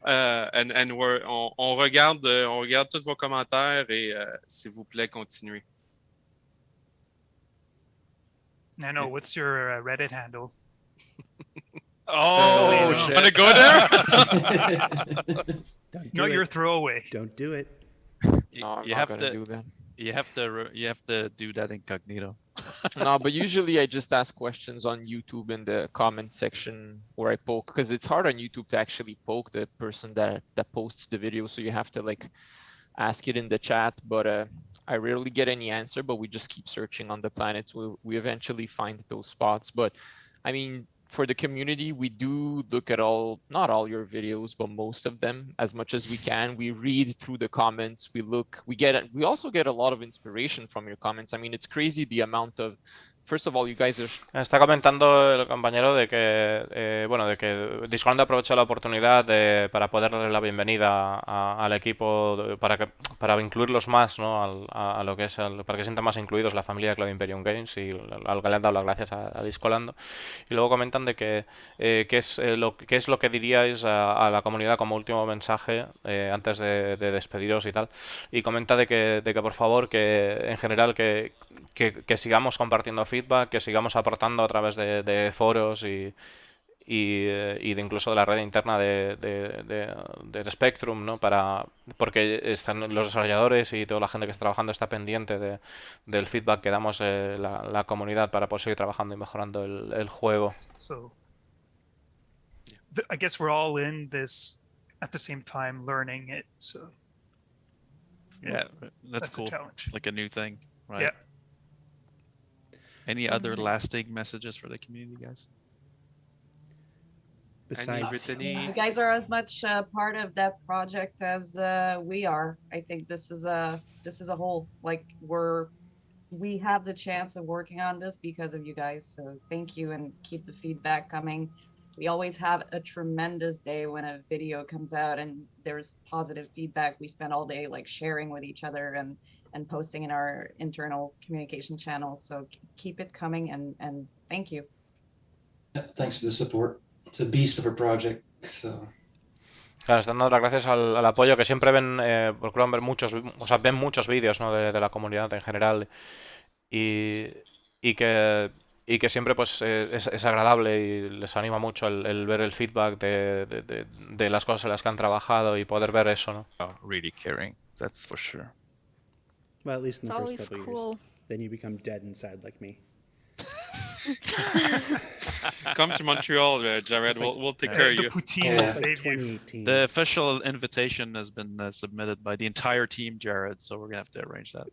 And on regarde tous vos commentaires et s'il vous plaît, continuez. Nano, what's your Reddit handle? Oh, So, shit. Wanna go there? Don't do not it. your throwaway. Don't do it. No, I'm You not have gonna to. do that. You have to do that incognito. No, but usually I just ask questions on YouTube in the comment section where I poke, because it's hard on YouTube to actually poke the person that posts the video. So you have to like ask it in the chat, but I rarely get any answer, but we just keep searching on the planets. We eventually find those spots. But I mean, for the community, we do look at not all your videos, but most of them as much as we can. We read through the comments, we also get a lot of inspiration from your comments. I mean, it's crazy the amount of, first of all, you guys are... Está comentando el compañero de que, bueno, de que Discord aprovecha la oportunidad para poder darle la bienvenida al equipo, para incluirlos más, ¿no? a lo que es, para que sientan más incluidos la familia de Cloud Imperium Games, y a lo que le han dado las gracias a Discolando. Y luego comentan de que qué es lo que diríais a la comunidad como último mensaje antes de despediros y tal. Y comenta de que por favor, que en general que sigamos compartiendo feedback, que sigamos aportando a través de foros y de incluso de la red interna de Spectrum, ¿no? Porque están los desarrolladores y toda la gente que está trabajando está pendiente del feedback que damos la comunidad para poder seguir trabajando y mejorando el juego. So I guess we're all in this at the same time learning it. So Yeah, that's a cool. challenge. Like a new thing, right? Yeah. Any other lasting messages for the community, guys? Besides, Brittany? You guys are as much part of that project as we are. I think this is a whole, like, we have the chance of working on this because of you guys. So thank you, and keep the feedback coming. We always have a tremendous day when a video comes out and there's positive feedback. We spend all day like sharing with each other and posting in our internal communication channels. So keep it coming, and thank you. Thanks for the support. It's a beast of a project. So. Claro, están dando las gracias al apoyo que siempre ven, procuran ver ven muchos vídeos, ¿no? de la comunidad en general, y que siempre pues es agradable y les anima mucho el ver el feedback de las cosas en las que han trabajado y poder ver eso, ¿no? Really caring, that's for sure. well, at least in It's the always first couple cool. years. Then you become dead inside like me. Come to Montreal, Jared. Like- We'll take care of The you. poutine Yeah. will It's like save you. 2018. The official invitation has been submitted by the entire team, Jared. So we're gonna have to arrange that.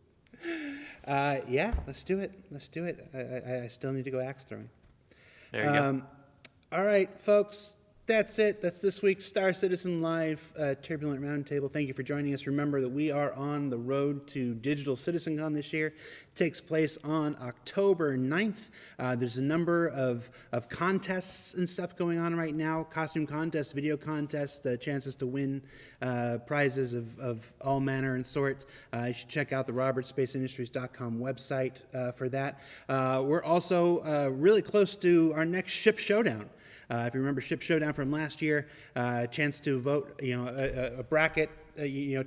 Yeah, let's do it. Let's do it. I still need to go axe throwing. There you go. All right, folks, that's it. That's this week's Star Citizen Live Turbulent Roundtable. Thank you for joining us. Remember that we are on the road to Digital CitizenCon this year. It takes place on October 9th. There's a number of contests and stuff going on right now. Costume contests, video contests, chances to win prizes of all manner and sort. You should check out the robertspaceindustries.com website for that. We're also really close to our next Ship Showdown. If you remember Ship Showdown from last year, a chance to vote, a bracket,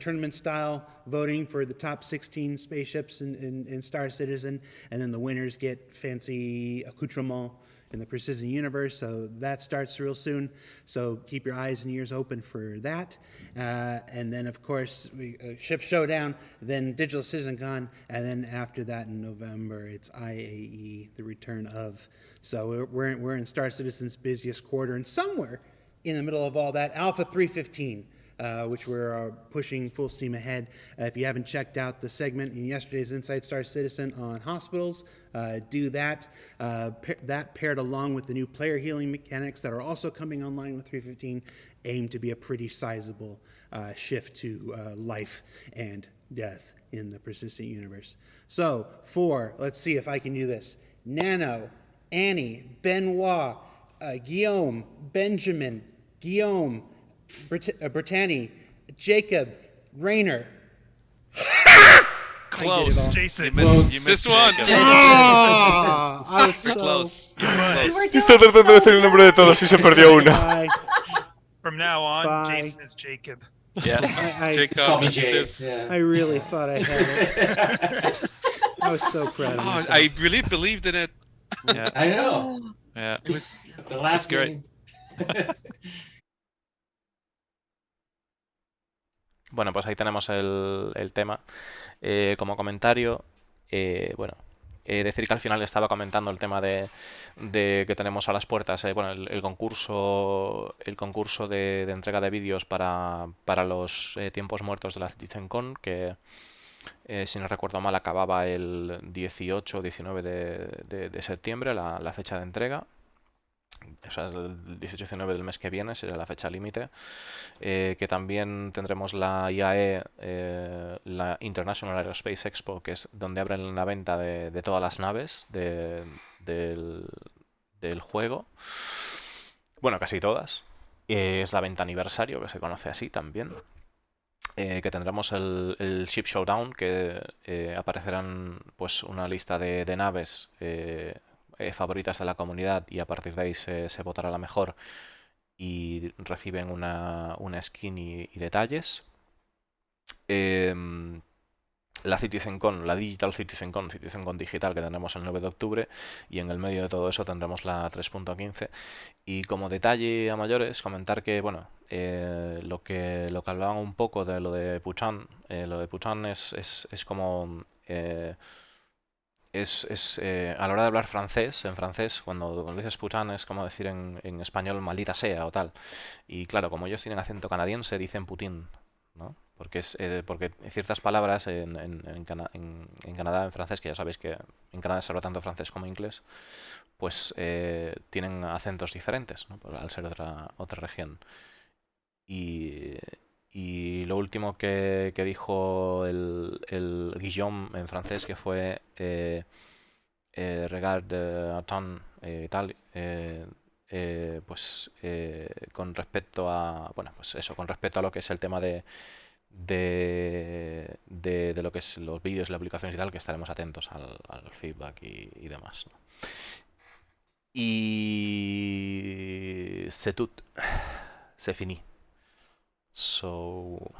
tournament style voting for the top 16 spaceships in Star Citizen, and then the winners get fancy accoutrement in the Precision Universe. So that starts real soon. So keep your eyes and ears open for that. And then, of course, Ship Showdown, then Digital CitizenCon, and then after that in November, it's IAE, the return of. So we're in Star Citizen's busiest quarter, and somewhere in the middle of all that, Alpha 315. Which we're pushing full steam ahead. If you haven't checked out the segment in yesterday's Inside Star Citizen on hospitals, do that. That paired along with the new player healing mechanics that are also coming online with 315 aim to be a pretty sizable shift to life and death in the persistent universe. So let's see if I can do this. Nano, Annie, Benoit, Guillaume, Benjamin, Guillaume, Brittany, Jacob, Rainer. Close. all. Jason. You Close. missed This one. Jacob. Ah, I was You're so. close. You're You were close. doing Está tratando de decir el nombre de todos y se perdió una. Bye. From now on, Bye. Jason is Jacob. Yeah. Jacob. Call me it Jay. is. Yeah. I really thought I had it. I was so proud of Oh, myself. I really believed in it. Yeah. I know. Yeah. It was. The last great. game. Bueno, pues ahí tenemos el tema. Como comentario, bueno, decir que al final estaba comentando el tema de que tenemos a las puertas, bueno, el concurso de entrega de vídeos para los tiempos muertos de la CitizenCon, que si no recuerdo mal acababa el 18 o 19 de septiembre, la fecha de entrega. O sea, es el 18-19 del mes que viene, será la fecha límite. Que también tendremos la IAE, la International Aerospace Expo, que es donde abren la venta de todas las naves del juego. Bueno, casi todas. Es la venta aniversario, que se conoce así también. Que tendremos el Ship Showdown, que aparecerán pues una lista de naves favoritas de la comunidad, y a partir de ahí se votará la mejor y reciben una skin y detalles. La CitizenCon, la Digital CitizenCon digital, que tendremos el 9 de octubre, y en el medio de todo eso tendremos la 3.15. Y como detalle a mayores, comentar que, bueno, lo que hablaban un poco de lo de Puchan, es como... a la hora de hablar francés, en francés, cuando dices putain es como decir en español maldita sea o tal. Y claro, como ellos tienen acento canadiense, dicen Putin, ¿no? Porque porque ciertas palabras en Canadá, en francés, que ya sabéis que en Canadá se habla tanto francés como inglés, pues tienen acentos diferentes, ¿no? Al ser otra región. Y lo último que dijo el Guillaume en francés, que fue regarde attend tal, pues con respecto a, bueno, pues eso, con respecto a lo que es el tema de lo que es los vídeos y las aplicaciones y tal, que estaremos atentos al feedback y demás, ¿no? Y c'est tout, c'est fini. So,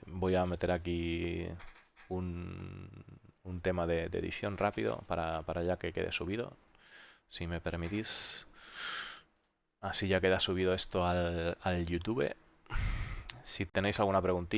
voy a meter aquí un tema de edición rápido para ya que quede subido, si me permitís. Así ya queda subido esto al YouTube. Si tenéis alguna preguntilla